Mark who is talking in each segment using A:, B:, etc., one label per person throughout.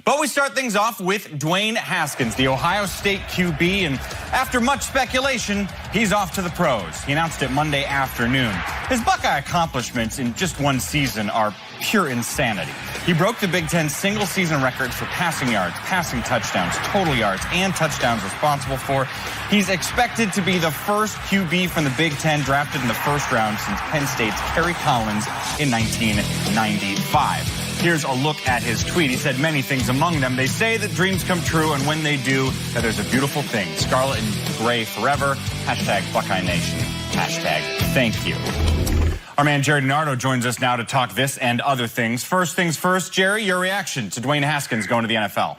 A: But we start things off with Dwayne Haskins, the Ohio State QB, and after much speculation, he's off to the pros. He announced it Monday afternoon. His Buckeye accomplishments in just one season are pure insanity. He broke the Big Ten single-season record for passing yards, passing touchdowns, total yards, and touchdowns responsible for. He's expected to be the first QB from the Big Ten drafted in the first round since Penn State's Kerry Collins in 1995. Here's a look at his tweet. He said many things, among them, they say that dreams come true, and when they do, that there's a beautiful thing. Scarlet and gray forever. Hashtag Buckeye Nation. Hashtag thank you. Our man Jerry DiNardo joins us now to talk this and other things. First things first, Jerry, your reaction to Dwayne Haskins going to the NFL.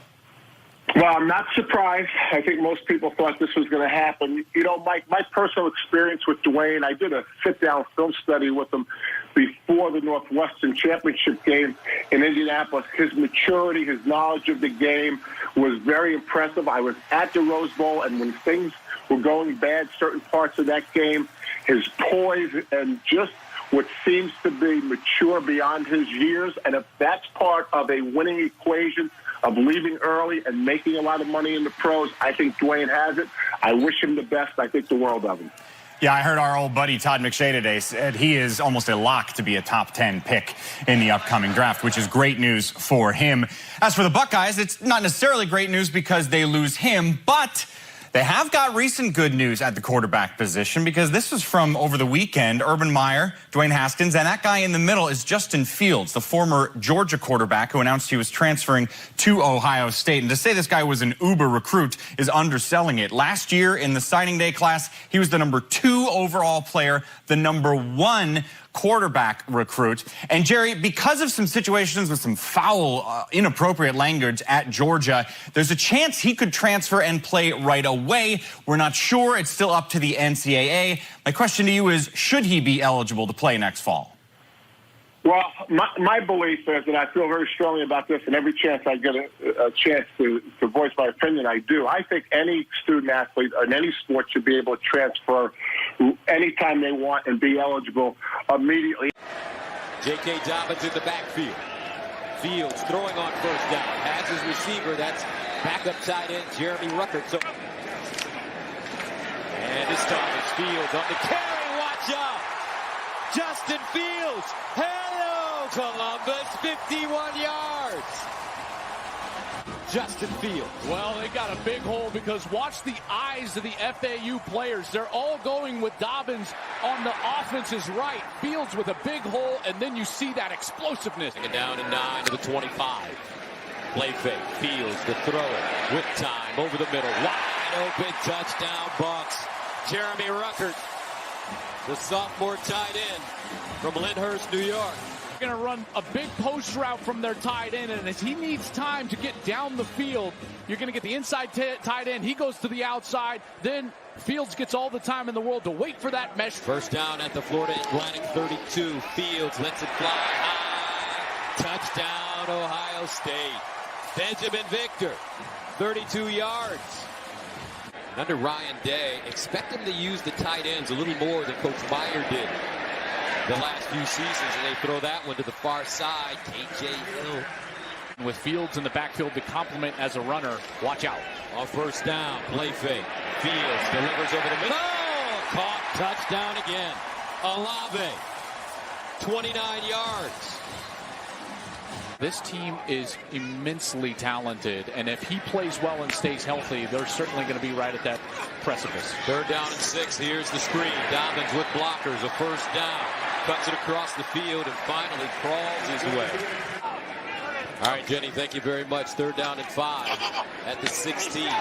B: Well, I'm not surprised. I think most people thought this was going to happen. You know, my personal experience with Dwayne, I did a sit-down film study with him before the Northwestern Championship game in Indianapolis. His maturity, his knowledge of the game was very impressive. I was at the Rose Bowl, and when things were going bad, certain parts of that game, his poise and just what seems to be mature beyond his years, and if that's part of a winning equation of leaving early and making a lot of money in the pros, I think Dwayne has it. I wish him the best. I think the world of him.
A: Yeah, I heard our old buddy Todd McShay today said he is almost a lock to be a top 10 pick in the upcoming draft, which is great news for him. As for the Buckeyes, it's not necessarily great news because they lose him, but they have got recent good news at the quarterback position, because this was from over the weekend. Urban Meyer, Dwayne Haskins, and that guy in the middle is Justin Fields, the former Georgia quarterback who announced he was transferring to Ohio State. And to say this guy was an uber recruit is underselling it. Last year in the signing day class, he was the number 2 overall player, the number 1 quarterback recruit. And Jerry, because of some situations with some foul, inappropriate language at Georgia, there's a chance he could transfer and play right away. We're not sure. It's still up to the NCAA. My question to you is, should he be eligible to play next fall?
B: Well, my belief is, and I feel very strongly about this, and every chance I get a chance to voice my opinion, I do. I think any student athlete in any sport should be able to transfer anytime they want and be eligible immediately.
C: J.K. Dobbins in the backfield. Fields throwing on first down. Has his receiver. That's backup tight end Jeremy Ruckert. And this time it's Fields on the carry. Watch out. Justin Fields. Hello, Columbus. 51 yards. Justin Fields.
D: Well, they got a big hole because watch the eyes of the FAU players. They're all going with Dobbins on the offense's right. Fields with a big hole, and then you see that explosiveness.
C: Down to 9 to the 25. Play fake. Fields to throw it with time over the middle. Wide open touchdown Bucks. Jeremy Ruckert, the sophomore tight end from Lyndhurst, New York.
D: Going to run a big post route from their tight end, and as he needs time to get down the field, you're going to get the inside tight end. He goes to the outside. Then Fields gets all the time in the world to wait for that mesh.
C: First down at the Florida Atlantic 32. Fields lets it fly high. Touchdown, Ohio State. Benjamin Victor, 32 yards. Under Ryan Day, expect him to use the tight ends a little more than Coach Meyer did the last few seasons, and they throw that one to the far side. K.J. Hill.
D: With Fields in the backfield to complement as a runner, watch out.
C: On first down, play fake. Fields delivers over the middle. Oh, caught. Touchdown again. Olave, 29 yards.
D: This team is immensely talented, and if he plays well and stays healthy, they're certainly going to be right at that precipice.
C: Third down and 6. Here's the screen. Dobbins with blockers. A first down. Cuts it across the field and finally crawls his way. All right, Jenny, thank you very much. Third down and 5 at the 16. And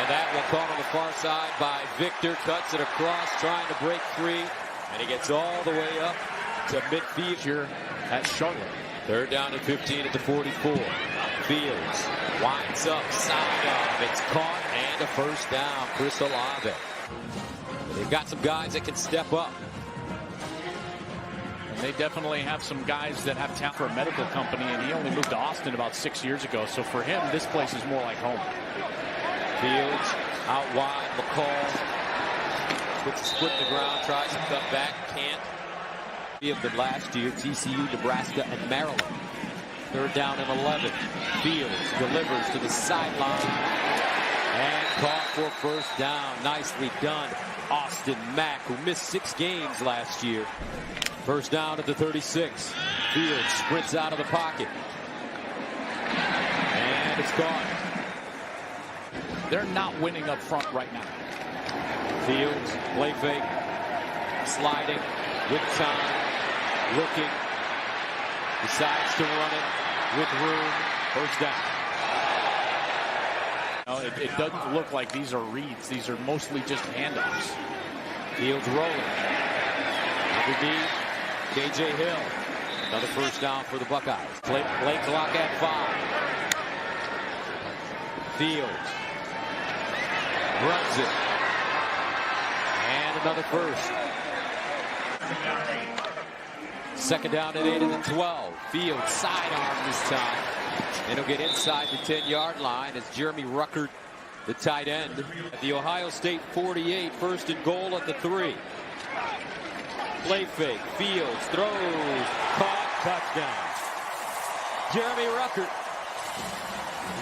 C: that one caught on the far side by Victor. Cuts it across, trying to break free. And he gets all the way up to midfield here
D: at Charlotte.
C: Third down and 15 at the 44. Fields winds up, side of. It's caught and a first down. Chris Olave. They've got some guys that can step up.
D: And they definitely have some guys that have talent for a medical company, and he only moved to Austin about 6 years ago. So for him, this place is more like home.
C: Fields out wide. McCall puts his foot in the ground, tries to cut back, can't. Of them last year, TCU, Nebraska, and Maryland. Third down and 11. Fields delivers to the sideline. And caught for first down. Nicely done. Austin Mack, who missed 6 games last year. First down at the 36. Fields sprints out of the pocket. And it's gone.
D: They're not winning up front right now.
C: Fields, play fake, sliding, with time, looking, decides to run it with room, first down.
D: No, it doesn't look like these are reads. These are mostly just handoffs.
C: Fields rolling. Underneath, K.J. Hill. Another first down for the Buckeyes. Play clock at 5. Fields runs it. And another first. Second down at 8 and 12. Fields sidearm this time. And he'll get inside the 10-yard line as Jeremy Ruckert, the tight end, at the Ohio State 48. First and goal at the 3. Play fake. Fields throws. Caught. Touchdown. Jeremy Ruckert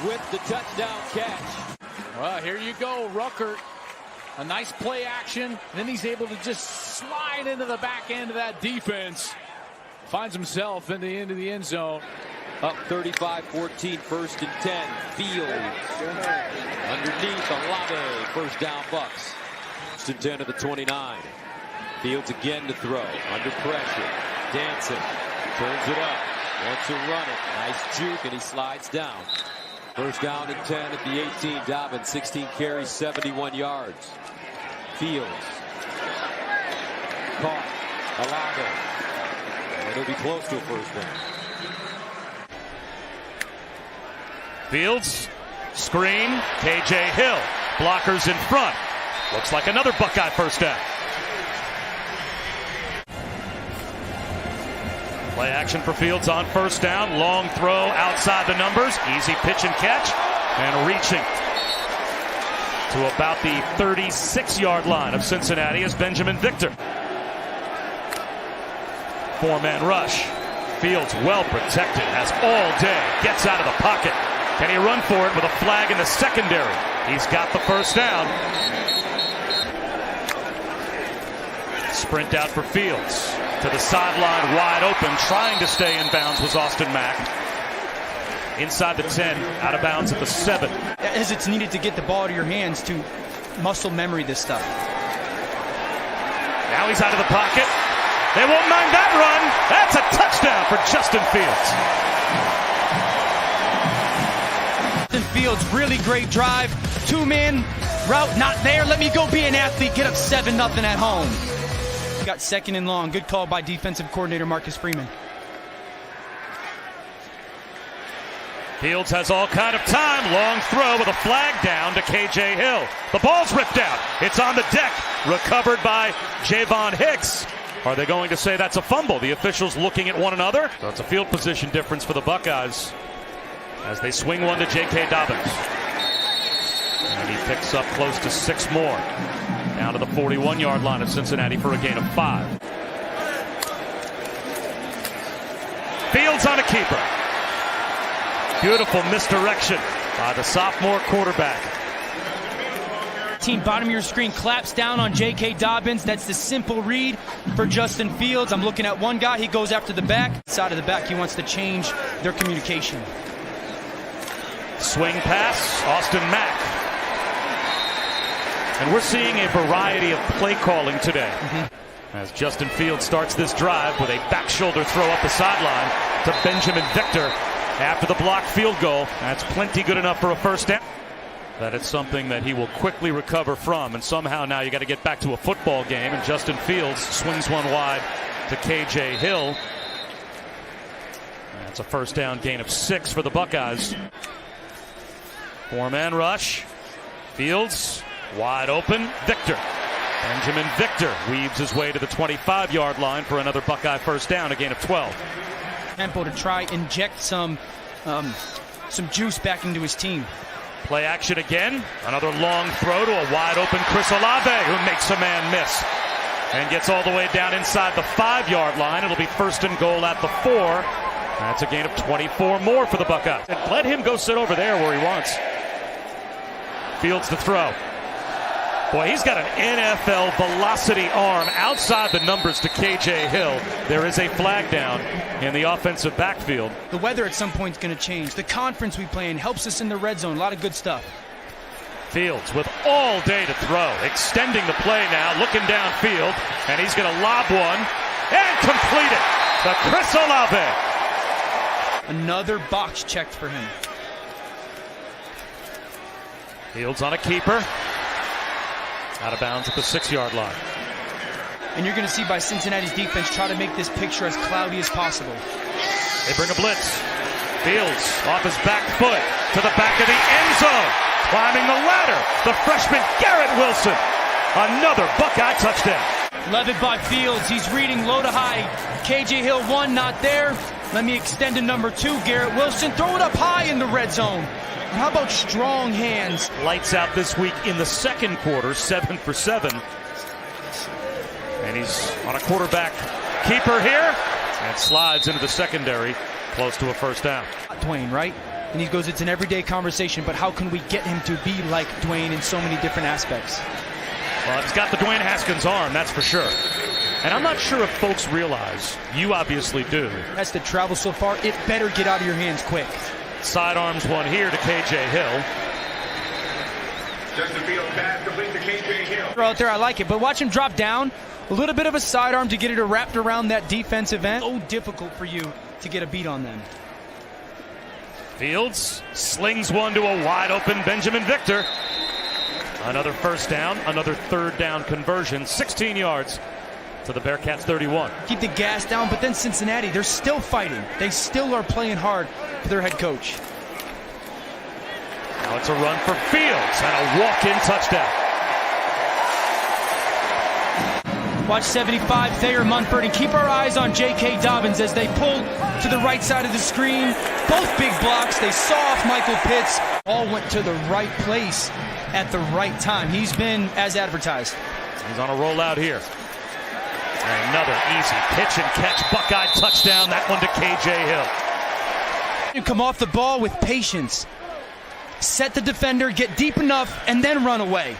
C: with the touchdown catch.
D: Well, here you go, Ruckert. A nice play action. And then he's able to just slide into the back end of that defense. Finds himself in the end of the end zone.
C: Up 35-14, first and 10. Fields underneath Olave. First down Bucks. First and 10 to the 29. Fields again to throw. Under pressure. Dancing. Turns it up. Wants to run it. Nice juke, and he slides down. First down and 10 at the 18. Dobbins, 16 carries, 71 yards. Fields. Caught. Olave. And it'll be close to a first down.
E: Fields, screen, K.J. Hill, blockers in front. Looks like another Buckeye first down. Play action for Fields on first down. Long throw outside the numbers. Easy pitch and catch. And reaching to about the 36-yard line of Cincinnati is Benjamin Victor. 4-man rush. Fields well protected, has all day. Gets out of the pocket. Can he run for it with a flag in the secondary? He's got the first down. Sprint out for Fields. To the sideline, wide open. Trying to stay in bounds was Austin Mack. Inside the 10, out of bounds at the 7.
F: As it's needed to get the ball to your hands to muscle memory this stuff.
E: Now he's out of the pocket. They won't mind that run. That's a touchdown for Justin Fields.
F: Fields, really great drive. 2-man route, not there. Let me go be an athlete. Get up 7-0 at home. Got second and long. Good call by defensive coordinator Marcus Freeman.
E: Fields has all kind of time. Long throw with a flag down to K.J. Hill. The ball's ripped out. It's on the deck. Recovered by Javon Hicks. Are they going to say that's a fumble? The officials looking at one another. So it's a field position difference for the Buckeyes as they swing one to J.K. Dobbins. And he picks up close to 6 more. Down to the 41-yard line of Cincinnati for a gain of 5. Fields on a keeper. Beautiful misdirection by the sophomore quarterback.
F: Team bottom of your screen claps down on J.K. Dobbins. That's the simple read for Justin Fields. I'm looking at one guy. He goes after the back. Side of the back, he wants to change their communication.
E: Swing pass, Austin Mack. And we're seeing a variety of play calling today. As Justin Fields starts this drive with a back shoulder throw up the sideline to Benjamin Victor after the blocked field goal. That's plenty good enough for a first down. That it's something that he will quickly recover from. And somehow now you got to get back to a football game. And Justin Fields swings one wide to K.J. Hill. That's a first down gain of 6 for the Buckeyes. 4-man rush. Fields wide open. Victor. Benjamin Victor weaves his way to the 25-yard line for another Buckeye first down, a gain of 12.
F: Tempo to try inject some juice back into his team.
E: Play action again. Another long throw to a wide open Chris Olave, who makes a man miss and gets all the way down inside the 5-yard line. It'll be first and goal at the 4 That's a gain of 24 more for the Buckeyes. And let him go sit over there where he wants. Fields to throw. Boy, he's got an NFL velocity arm outside the numbers to KJ Hill. There is a flag down in the offensive backfield.
F: The weather at some point is going to change. The conference we play in helps us in the red zone. A lot of good stuff.
E: Fields with all day to throw. Extending the play now, looking downfield. And he's going to lob one and complete it to Chris Olave.
F: Another box checked for him.
E: Fields on a keeper. Out of bounds at the 6-yard line.
F: And you're going to see by Cincinnati's defense try to make this picture as cloudy as possible.
E: They bring a blitz. Fields off his back foot to the back of the end zone. Climbing the ladder, the freshman Garrett Wilson. Another Buckeye touchdown.
F: Love it by Fields. He's reading low to high. KJ Hill 1, not there. Let me extend to number 2, Garrett Wilson. Throw it up high in the red zone. And how about strong hands?
E: Lights out this week in the second quarter, 7 for 7. And he's on a quarterback keeper here. And slides into the secondary, close to a first down.
F: Dwayne, right? And he goes, it's an everyday conversation, but how can we get him to be like Dwayne in so many different aspects?
E: Well, he's got the Dwayne Haskins arm, that's for sure. And I'm not sure if folks realize, you obviously do.
F: That's the travel so far. It better get out of your hands quick.
E: Sidearms one here to KJ Hill.
B: Justin Fields pass complete to KJ Hill.
F: Out there, I like it, but watch him drop down. A little bit of a sidearm to get it wrapped around that defensive end. So difficult for you to get a beat on them.
E: Fields slings one to a wide open Benjamin Victor. Another first down, another third down conversion, 16 yards to the Bearcats 31.
F: Keep the gas down, but then Cincinnati, they're still fighting. They still are playing hard for their head coach.
E: Now it's a run for Fields and a walk-in touchdown.
F: Watch 75, Thayer Munford, and keep our eyes on J.K. Dobbins as they pull to the right side of the screen. Both big blocks. They saw off Michael Pitts. All went to the right place at the right time. He's been as advertised.
E: He's on a rollout here. And another easy pitch and catch Buckeye touchdown. That one to KJ Hill.
F: You come off the ball with patience. Set the defender, get deep enough, and then run away.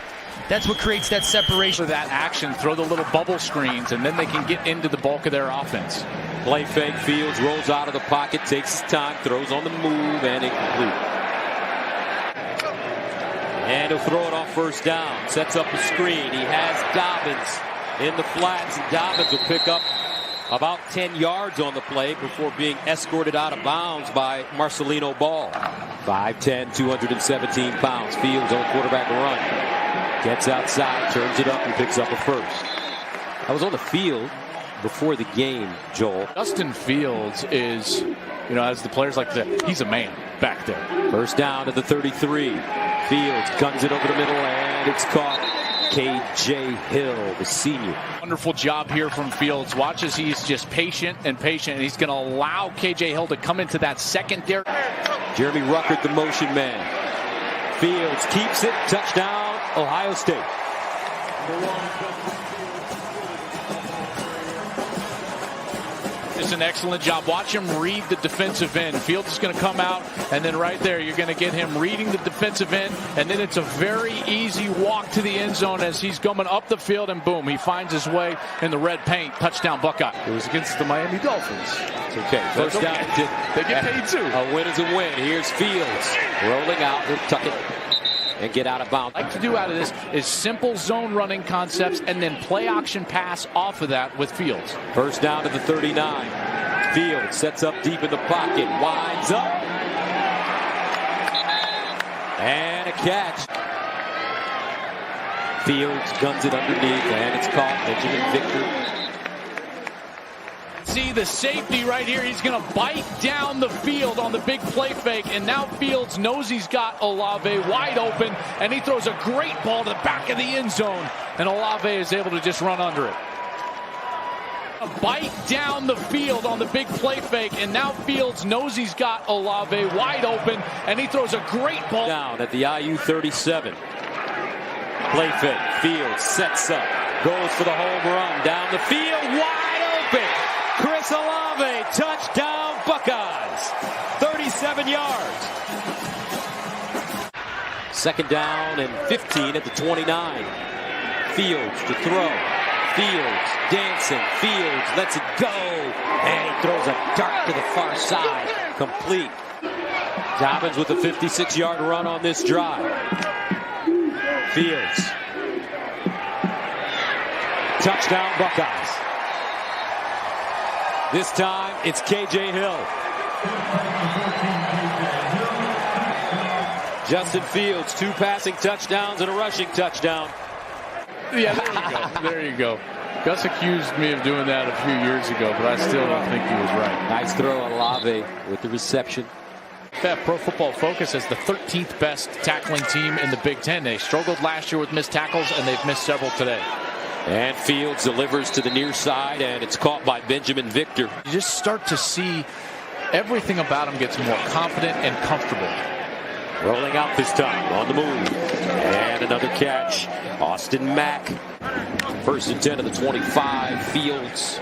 F: That's what creates that separation.
D: For that action, throw the little bubble screens, and then they can get into the bulk of their offense.
C: Play fake. Fields rolls out of the pocket, takes his time, throws on the move, and incomplete. And he'll throw it off first down. Sets up a screen. He has Dobbins in the flats. Dobbins will pick up about 10 yards on the play before being escorted out of bounds by Marcelino Ball. 5'10", 217 pounds. Fields on the quarterback run. Gets outside, turns it up, and picks up a first. I was on the field before the game, Joel.
D: Justin Fields is, as the players like to say, he's a man back there.
C: First down to the 33. Fields guns it over the middle, and it's caught. KJ Hill, the senior.
D: Wonderful job here from Fields. Watch as he's just patient, and he's going to allow KJ Hill to come into that secondary.
C: Jeremy Ruckert, the motion man. Fields keeps it. Touchdown, Ohio State.
D: It's an excellent job. Watch him read the defensive end. Fields is going to come out, and then right there, you're going to get him reading the defensive end, and then it's a very easy walk to the end zone as he's going up the field, and boom, he finds his way in the red paint. Touchdown, Buckeye.
G: It was against the Miami Dolphins.
C: It's okay. First down.
D: They get paid too.
C: A win is a win. Here's Fields rolling out. He'll tuck it and get out of bounds.
D: What I like to do out of this is simple zone running concepts and then play action pass off of that with Fields.
C: First down to the 39. Fields sets up deep in the pocket, winds up, and a catch. Fields guns it underneath, and it's caught. Benjamin Victor.
D: See the safety right here. He's going to bite down the field on the big play fake, and now Fields knows he's got Olave wide open, and he throws a great ball to the back of the end zone, and Olave is able to just run under it. A bite down the field on the big play fake, and now Fields knows he's got Olave wide open, and he throws a great ball.
C: Down at the IU 37. Play fake. Fields sets up, goes for the home run down the field, wide open. Chris Olave, touchdown Buckeyes. 37 yards. Second down and 15 at the 29. Fields to throw. Fields dancing. Fields lets it go. And he throws a dart to the far side. Complete. Dobbins with a 56-yard run on this drive. Fields. Touchdown Buckeyes. This time it's KJ Hill. Justin Fields, 2 passing touchdowns and a rushing touchdown.
D: Yeah, there you go. Gus accused me of doing that a few years ago, but I still don't think he was right.
C: Nice throw on Olave with the reception.
D: Pro Football Focus has the 13th best tackling team in the Big Ten. They struggled last year with missed tackles, and they've missed several today.
C: And Fields delivers to the near side, and it's caught by Benjamin Victor.
D: You just start to see everything about him gets more confident and comfortable.
C: Rolling out this time, on the move. And another catch. Austin Mack. 1st and 10 of the 25. Fields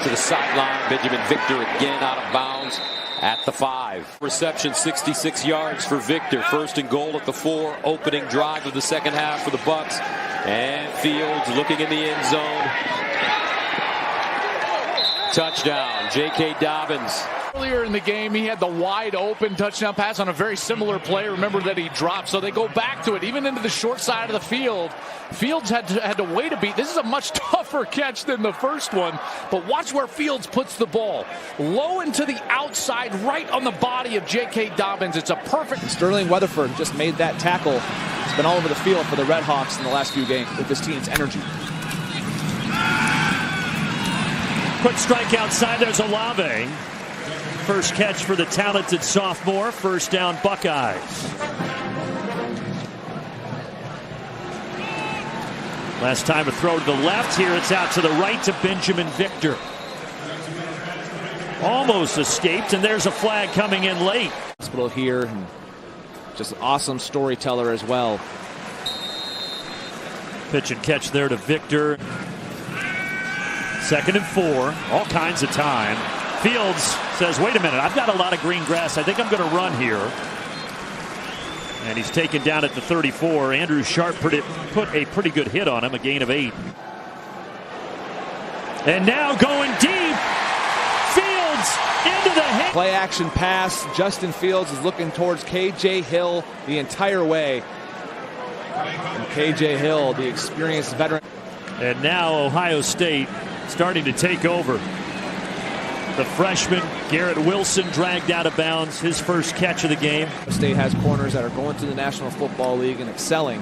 C: to the sideline. Benjamin Victor again out of bounds at the 5. Reception, 66 yards for Victor. 1st and goal at the 4. Opening drive of the second half for the Bucs. And Fields looking in the end zone. Touchdown, J.K. Dobbins.
D: Earlier in the game, he had the wide open touchdown pass on a very similar play. Remember that he dropped, so they go back to it, even into the short side of the field. Fields had to wait a beat. This is a much tougher catch than the first one, but watch where Fields puts the ball. Low and to the outside, right on the body of J.K. Dobbins. It's a perfect...
H: Sterling Weatherford just made that tackle. He's been all over the field for the Red Hawks in the last few games with this team's energy.
E: Quick strike outside. There's Olave. First catch for the talented sophomore. 1st down Buckeyes. Last time a throw to the left. Here it's out to the right to Benjamin Victor. Almost escaped, and there's a flag coming in late.
H: Hospital here, and just an awesome storyteller as well.
E: Pitch and catch there to Victor. 2nd and 4. All kinds of time. Fields says, wait a minute, I've got a lot of green grass. I think I'm going to run here. And he's taken down at the 34. Andrew Sharp put a pretty good hit on him, a gain of 8. And now going deep. Fields into the hit.
H: Play action pass. Justin Fields is looking towards KJ Hill the entire way. And KJ Hill, the experienced veteran.
E: And now Ohio State starting to take over. The freshman, Garrett Wilson, dragged out of bounds. His first catch of the game.
H: State has corners that are going to the National Football League and excelling.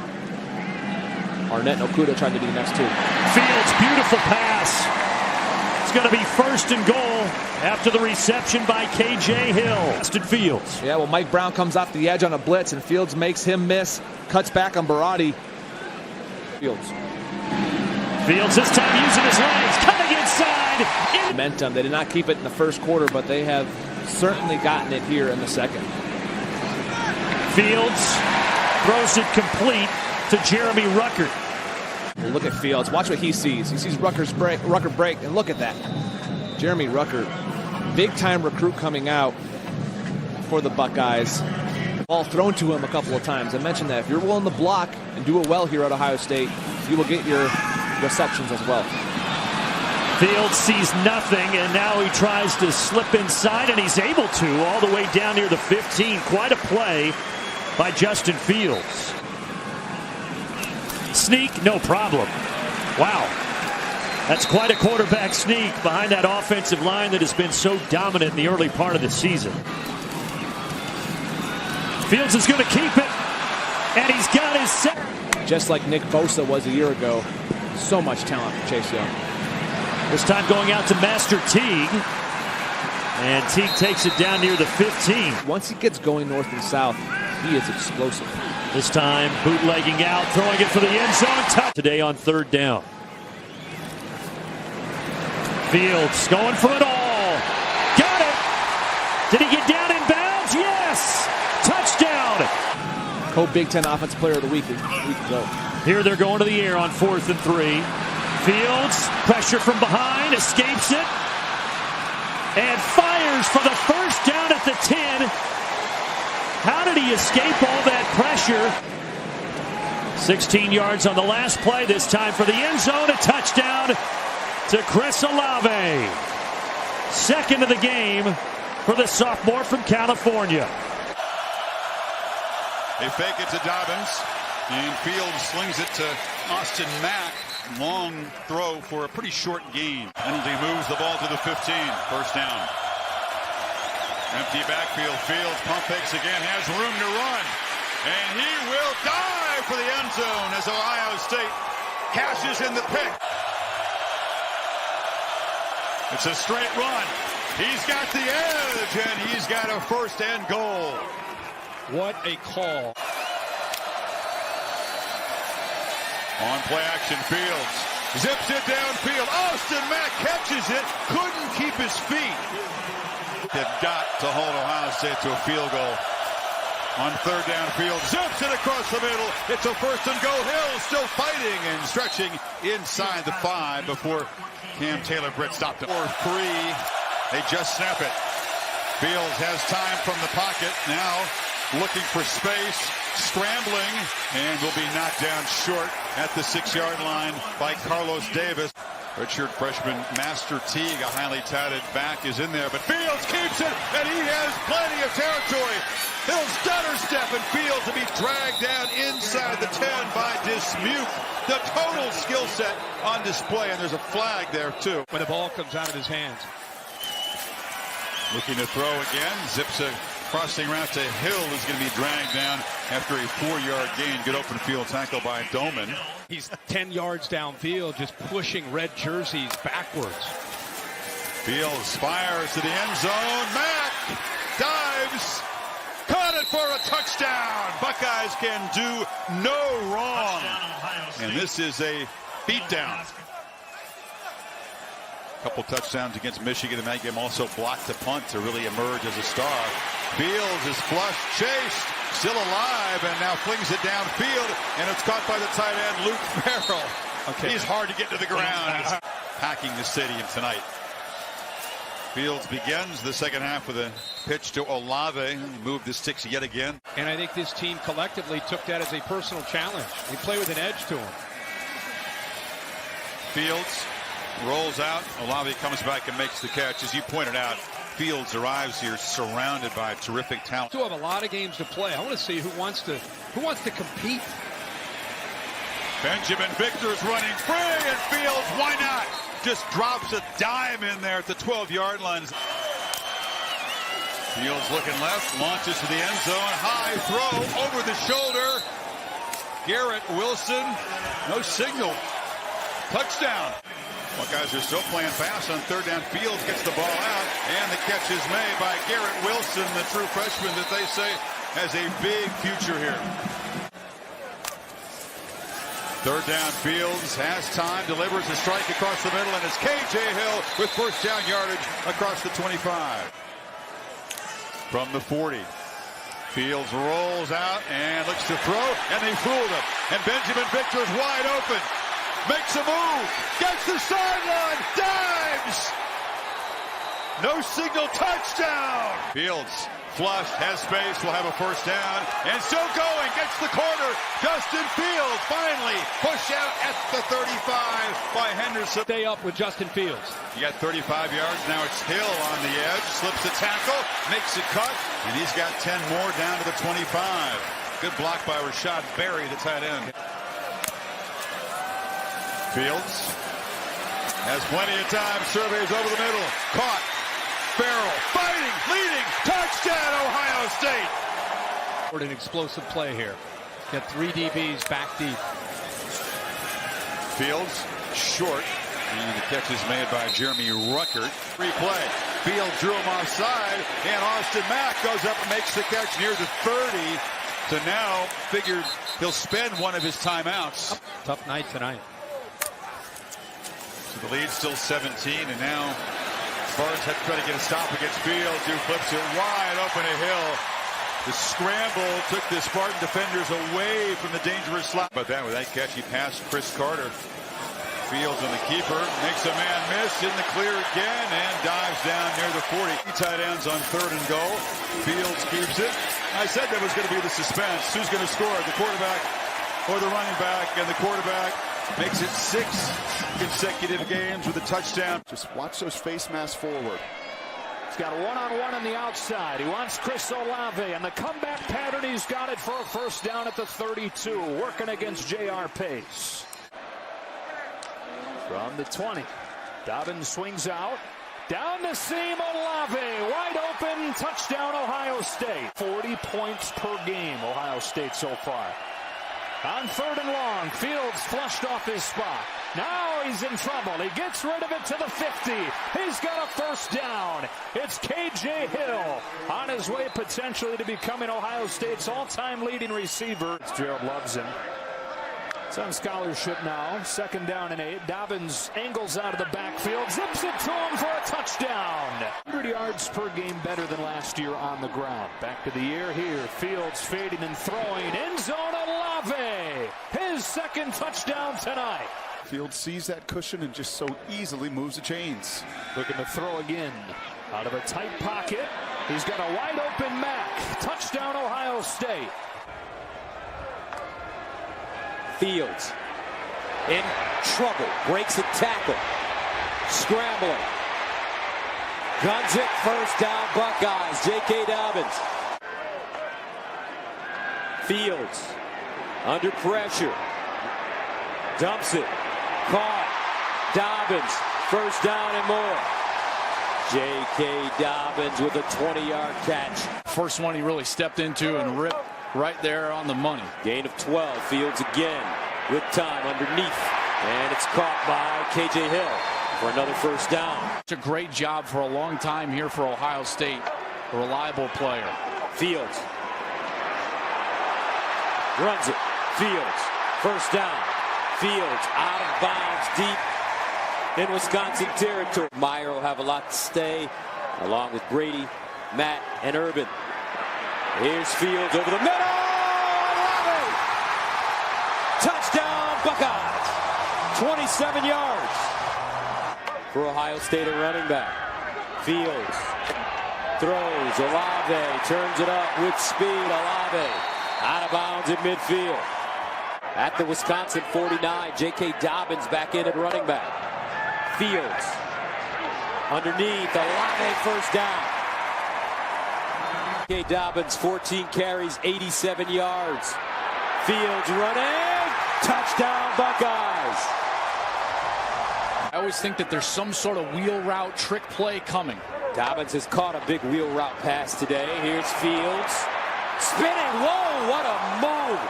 H: Arnett and Okuda trying to do the next 2.
E: Fields, beautiful pass. It's going to be 1st and goal after the reception by KJ Hill. Justin Fields.
H: Yeah, well, Mike Brown comes off the edge on a blitz, and Fields makes him miss. Cuts back on Barati. Fields
E: this time using his legs, cutting inside.
H: Momentum. They did not keep it in the first quarter, but they have certainly gotten it here in the second.
E: Fields throws it complete to Jeremy Ruckert.
H: Look at Fields. Watch what he sees. He sees Ruckert break, and look at that. Jeremy Ruckert, big-time recruit coming out for the Buckeyes. Ball thrown to him a couple of times. I mentioned that if you're willing to block and do it well here at Ohio State, you will get your receptions as well.
E: Fields sees nothing, and now he tries to slip inside, and he's able to all the way down near the 15. Quite a play by Justin Fields. Sneak, no problem. Wow. That's quite a quarterback sneak behind that offensive line that has been so dominant in the early part of the season. Fields is going to keep it, and he's got his set.
H: Just like Nick Bosa was a year ago. So much talent for Chase Young.
E: This time going out to Master Teague. And Teague takes it down near the 15.
H: Once he gets going north and south, he is explosive.
E: This time bootlegging out, throwing it for the end zone. Touch today on 3rd down. Fields going for it all. Got it. Did he get down in bounds? Yes. Touchdown.
H: Co-Big Ten Offensive Player of the Week a week ago.
E: Here they're going to the air on 4th and 3. Fields, pressure from behind, escapes it. and fires for the first down at the 10. How did he escape all that pressure? 16 yards on the last play, this time for the end zone. A touchdown to Chris Olave. Second of the game for the sophomore from California.
I: They fake it to Dobbins, and Fields slings it to Austin Mack. Long throw for a pretty short gain. Penalty moves the ball to the 15. First down. Empty backfield. Fields pump fakes again. Has room to run. And he will dive for the end zone as Ohio State cashes in the pick. It's a straight run. He's got the edge, and he's got a first and goal.
D: What a call.
I: On play action, Fields zips it downfield. Austin Mack catches it. Couldn't keep his feet. They've got to hold Ohio State to a field goal. On third down, Fields zips it across the middle. It's a first and goal. Hill still fighting and stretching inside the 5 before Cam Taylor-Britt stopped him. 4-3. They just snap it. Fields has time from the pocket. Now looking for space, scrambling, and will be knocked down short at the 6-yard line by Carlos Davis. Redshirt freshman Master Teague, a highly touted back, is in there, but Fields keeps it, and he has plenty of territory. He'll stutter step, and Fields to be dragged down inside the 10 by Dismuke. The total skill set on display, and there's a flag there, too.
D: When the ball comes out of his hands.
I: Looking to throw again, zips a crossing route to Hill, is going to be dragged down after a 4-yard gain. Good open field tackle by Doman.
D: He's 10 yards downfield, just pushing red jerseys backwards.
I: Fields fires to the end zone. Mack dives. Caught it for a touchdown. Buckeyes can do no wrong. And this is a beatdown. Couple touchdowns against Michigan in that game. Also blocked a punt to really emerge as a star. Fields is flushed, chased, still alive, and now flings it downfield, and it's caught by the tight end, Luke Farrell. Okay. He's hard to get to the ground. Packing the stadium tonight. Fields begins the second half with a pitch to Olave. Moved the sticks yet again.
D: And I think this team collectively took that as a personal challenge. They play with an edge to him.
I: Fields rolls out. Olave comes back and makes the catch. As you pointed out, Fields arrives here surrounded by terrific talent.
D: Still have a lot of games to play. I want to see who wants to compete.
I: Benjamin Victor's running free, and Fields, why not? Just drops a dime in there at the 12-yard line. Fields looking left, launches to the end zone. High throw over the shoulder. Garrett Wilson, no signal. Touchdown. Buckeyes are still playing fast on third down. Fields gets the ball out, and the catch is made by Garrett Wilson, the true freshman that they say has a big future here. Third down, Fields has time, delivers a strike across the middle, and it's K.J. Hill with first down yardage across the 25. From the 40, Fields rolls out and looks to throw, and they fooled him. And Benjamin Victor is wide open. Makes a move, gets the sideline, dives! No signal, touchdown! Fields flushed, has space, will have a first down, and still going, gets the corner. Justin Fields finally pushed out at the 35 by Henderson.
D: Stay up with Justin Fields.
I: You got 35 yards, now it's Hill on the edge, slips the tackle, makes a cut, and he's got 10 more down to the 25. Good block by Rashad Berry, the tight end. Fields has plenty of time, surveys over the middle, caught. Farrell fighting, leading, touchdown Ohio State.
D: An explosive play here. Got 3 DBs back deep.
I: Fields short, and the catch is made by Jeremy Ruckert. Replay. Fields drew him offside, and Austin Mack goes up and makes the catch near the 30. So now figured he'll spend one of his timeouts.
D: Tough night tonight.
I: So the lead's still 17, and now Spartans have to try to get a stop against Fields, who flips it wide open to Hill. The scramble took the Spartan defenders away from the dangerous slot. But that with that catch, he passed Chris Carter. Fields and the keeper makes a man miss in the clear again and dives down near the 40. Tight ends on 3rd and goal. Fields keeps it. I said there was going to be the suspense. Who's going to score? The quarterback or the running back? And the quarterback makes it 6 consecutive games with a touchdown.
G: Just watch those face masks forward.
D: He's got a one-on-one on the outside. He wants Chris Olave, and the comeback pattern, he's got it for a first down at the 32, working against J.R. Pace. From the 20, Dobbins swings out. Down the seam, Olave, wide open, touchdown, Ohio State. 40 points per game, Ohio State so far. On 3rd and long, Fields flushed off his spot. Now he's in trouble. He gets rid of it to the 50. He's got a first down. It's K.J. Hill on his way potentially to becoming Ohio State's all-time leading receiver. Gerald loves him. It's on scholarship now. 2nd down and 8. Dobbins angles out of the backfield. Zips it to him for a touchdown. 100 yards per game better than last year on the ground. Back to the air here. Fields fading and throwing. End zone, Olave. His 2nd touchdown tonight.
G: Fields sees that cushion and just so easily moves the chains.
D: Looking to throw again. Out of a tight pocket. He's got a wide open Mack. Touchdown, Ohio State.
C: Fields in trouble, breaks a tackle, scrambling, guns it, first down Buckeyes, J.K. Dobbins. Fields under pressure, dumps it, caught, Dobbins, first down and more. J.K. Dobbins with a 20-yard catch.
D: First one he really stepped into and ripped right there on the money.
C: Gain of 12. Fields again with time underneath. And it's caught by K.J. Hill for another first down.
D: It's a great job for a long time here for Ohio State. A reliable player.
C: Fields runs it. Fields. First down. Fields out of bounds deep in Wisconsin territory. Meyer will have a lot to stay along with Brady, Matt, and Urban. Here's Fields over the middle. Touchdown, Buckeyes. 27 yards for Ohio State, a running back. Fields throws. Olave turns it up with speed. Olave out of bounds in midfield. At the Wisconsin 49, J.K. Dobbins back in at running back. Fields underneath. Olave first down. J.K. Dobbins, 14 carries, 87 yards. Fields running. Touchdown, Buckeyes.
D: I always think that there's some sort of wheel route trick play coming.
C: Dobbins has caught a big wheel route pass today. Here's Fields. Spinning low. What a move.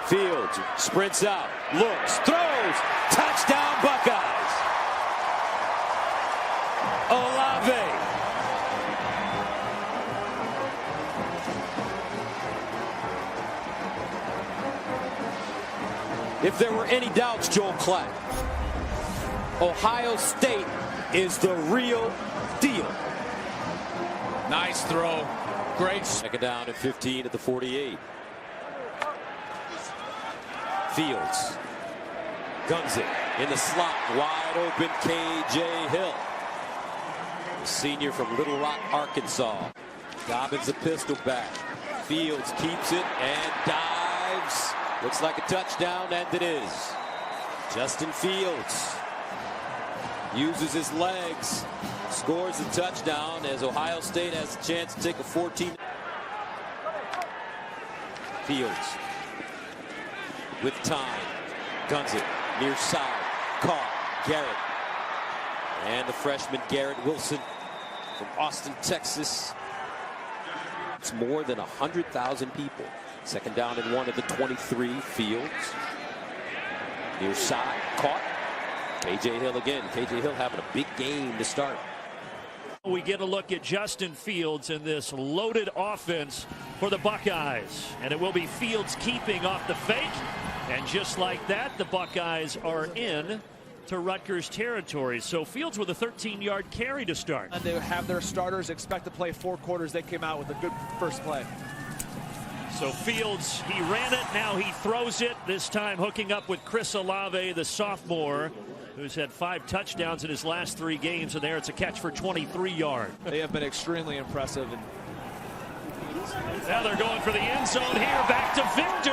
C: Fields sprints out, looks, throws. Touchdown, Buckeyes. Olave. If there were any doubts, Joel Klatt, Ohio State is the real deal.
D: Nice throw. Great.
C: 2nd down and 15 at the 48. Fields guns it in the slot. Wide open K.J. Hill. The senior from Little Rock, Arkansas. Dobbins a pistol back. Fields keeps it and dives. Looks like a touchdown, and it is. Justin Fields uses his legs, scores a touchdown as Ohio State has a chance to take a 14. Fields with time, guns it, near side, caught, Garrett. And the freshman Garrett Wilson from Austin, Texas. It's more than 100,000 people. 2nd down and 1 at the 23. Fields near side, caught. K.J. Hill again. K.J. Hill having a big game to start.
J: We get a look at Justin Fields in this loaded offense for the Buckeyes. And it will be Fields keeping off the fake. And just like that, the Buckeyes are in to Rutgers territory. So Fields with a 13-yard carry to start.
H: And they have their starters expect to play 4 quarters. They came out with a good first play.
J: So Fields, he ran it, now he throws it, this time hooking up with Chris Olave, the sophomore, who's had 5 touchdowns in his last 3 games, and there it's a catch for 23 yards.
H: They have been extremely impressive. And
J: now they're going for the end zone here, back to Victor.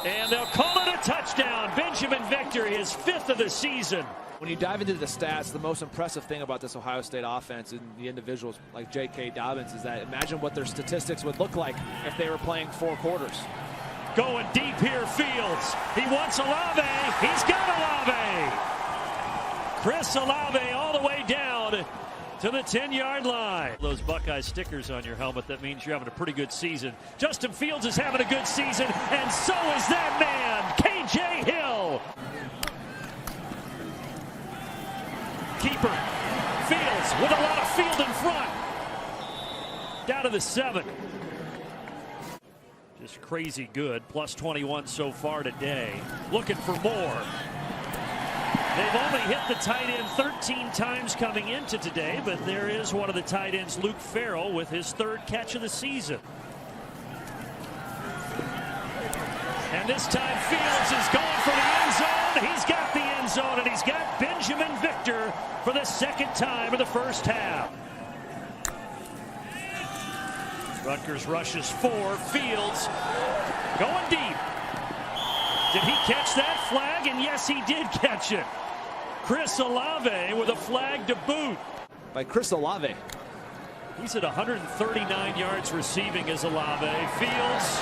J: And they'll call it a touchdown. Benjamin Victor, his 5th of the season.
H: when you dive into the stats, the most impressive thing about this Ohio State offense and the individuals like J.K. Dobbins is that imagine what their statistics would look like if they were playing 4 quarters.
J: Going deep here, Fields. He wants Olave. He's got Olave. Chris Olave all the way down to the 10-yard line. Those Buckeye stickers on your helmet, that means you're having a pretty good season. Justin Fields is having a good season, and so is that man, K.J. Hill. Keeper, Fields with a lot of field in front. Down to the 7. Just crazy good. Plus 21 so far today. Looking for more. They've only hit the tight end 13 times coming into today, but there is one of the tight ends, Luke Farrell, with his 3rd catch of the season. And this time Fields is going for the end zone. He's got the end zone, and he's got Benjamin Victor for the 2nd time of the first half. Rutgers rushes 4. Fields going deep. Did he catch that flag? And yes, he did catch it. Chris Olave with a flag to boot.
H: By Chris Olave.
J: He's at 139 yards receiving as Olave. Fields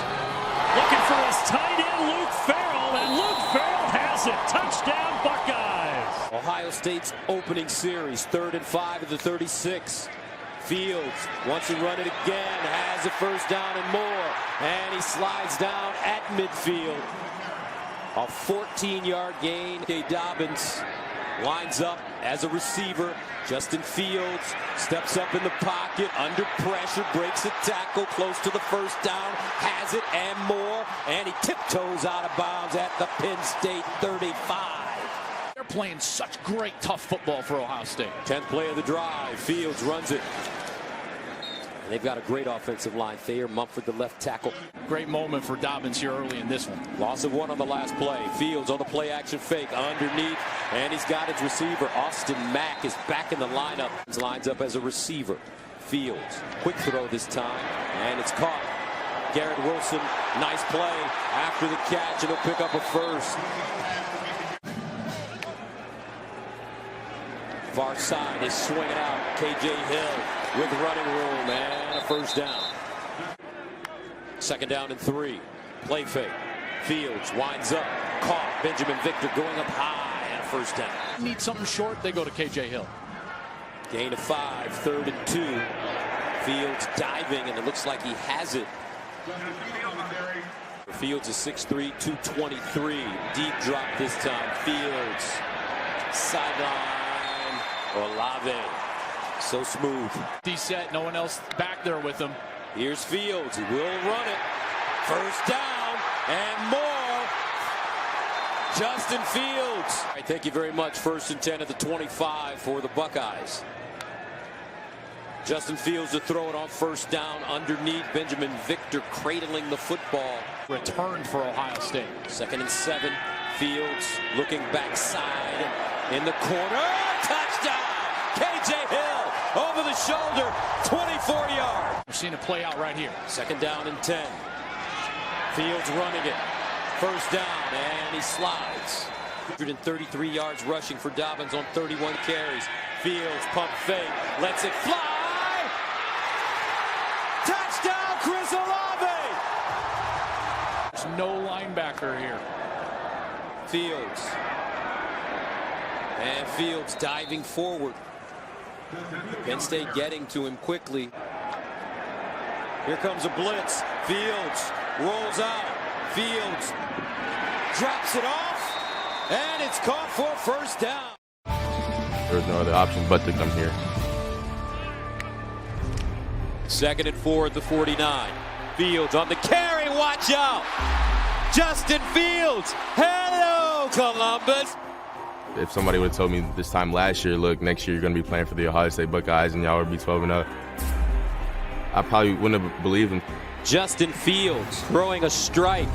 J: looking for his tight end, Luke Farrell, and Luke Farrell has it. Touchdown, Buckeyes.
K: Ohio State's opening series, 3rd and 5 of the 36. Fields wants to run it again, has a first down and more, and he slides down at midfield. A 14-yard gain. J.K. Dobbins lines up as a receiver. Justin Fields steps up in the pocket, under pressure, breaks a tackle close to the first down, has it and more, and he tiptoes out of bounds at the Penn State 35.
D: They're playing such great, tough football for Ohio State.
K: 10th play of the drive. Fields runs it. And they've got a great offensive line. Thayer Mumford, the left tackle.
D: Great moment for Dobbins here early in this one.
K: Loss of 1 on the last play. Fields on the play action fake underneath, and he's got his receiver. Austin Mack is back in the lineup. He lines up as a receiver. Fields, quick throw this time, and it's caught. Garrett Wilson, nice play after the catch, and he'll pick up a first. Far side is swinging out. K.J. Hill with running room and a first down. 2nd down and 3. Play fake. Fields winds up. Caught. Benjamin Victor going up high and a first down.
D: Need something short, they go to K.J. Hill.
K: Gain of 5. 3rd and 2. Fields diving, and it looks like he has it. Fields is 6'3", 223. Deep drop this time. Fields. Sideline. Olave. So smooth.
D: He's set, no one else back there with him.
K: Here's Fields. He will run it. First down and more. Justin Fields. All right, thank you very much. 1st and 10 at the 25 for the Buckeyes. Justin Fields to throw it on 1st down underneath. Benjamin Victor cradling the football.
D: Return for Ohio State.
K: 2nd and 7. Fields looking backside in the corner. Touchdown! K.J. Hill over the shoulder. 24 yards.
D: We're seeing it play out right here.
K: 2nd down and 10. Fields running it. First down, and he slides. 133 yards rushing for Dobbins on 31 carries. Fields pump fake, lets it fly. Touchdown, Chris Olave.
D: There's no linebacker here.
K: Fields. And Fields diving forward. Penn State getting to him quickly. Here comes a blitz. Fields rolls out. Fields drops it off, and it's caught for a first down.
L: There was no other option but to come here.
K: 2nd and 4 at the 49. Fields on the carry. Watch out. Justin Fields. Hello, Columbus.
L: If somebody would have told me this time last year, look, next year you're going to be playing for the Ohio State Buckeyes and y'all would be 12-0. I probably wouldn't have believed him.
K: Justin Fields throwing a strike.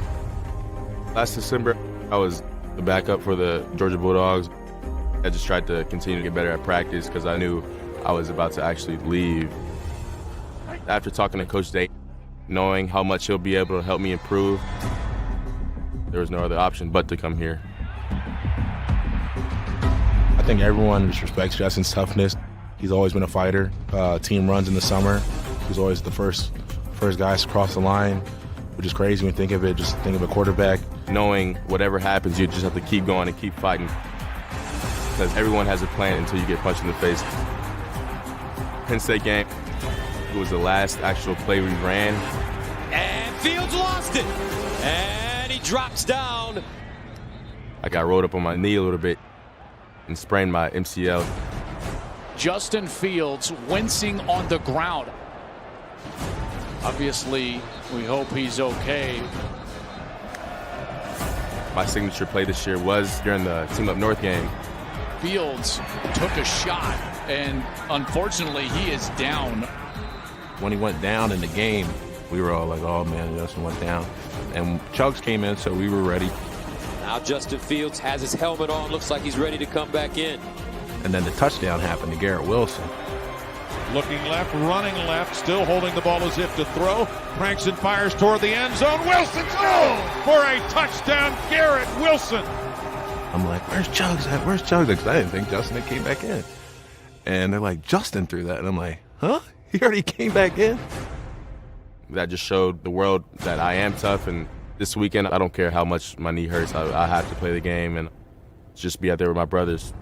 L: Last December, I was the backup for the Georgia Bulldogs. I just tried to continue to get better at practice because I knew I was about to actually leave. After talking to Coach Day, knowing how much he'll be able to help me improve, there was no other option but to come here.
M: I think everyone just respects Justin's toughness. He's always been a fighter. Team runs in the summer. He's always the first guys to cross the line, which is crazy when you think of it. Just think of a quarterback.
L: Knowing whatever happens, you just have to keep going and keep fighting. Because everyone has a plan until you get punched in the face. Penn State game, it was the last actual play we ran.
K: And Fields lost it. And he drops down.
L: I got rolled up on my knee a little bit and sprained my MCL.
D: Justin Fields wincing on the ground. Obviously, we hope he's okay.
L: My signature play this year was during the Team Up North game.
D: Fields took a shot, and unfortunately, he is down.
M: When he went down in the game, we were all like, oh man, Justin went down. And Chugs came in, so we were ready.
K: Now Justin Fields has his helmet on. Looks like he's ready to come back in.
M: And then the touchdown happened to Garrett Wilson.
N: Looking left, running left, still holding the ball as if to throw. Cranks and fires toward the end zone. Wilson's for a touchdown, Garrett Wilson.
M: I'm like, where's Chugs at? Where's Chugs? Because I didn't think Justin had came back in. And they're like, Justin threw that. And I'm like, huh? He already came back in?
L: That just showed the world that I am tough. And this weekend, I don't care how much my knee hurts. I have to play the game and just be out there with my brothers.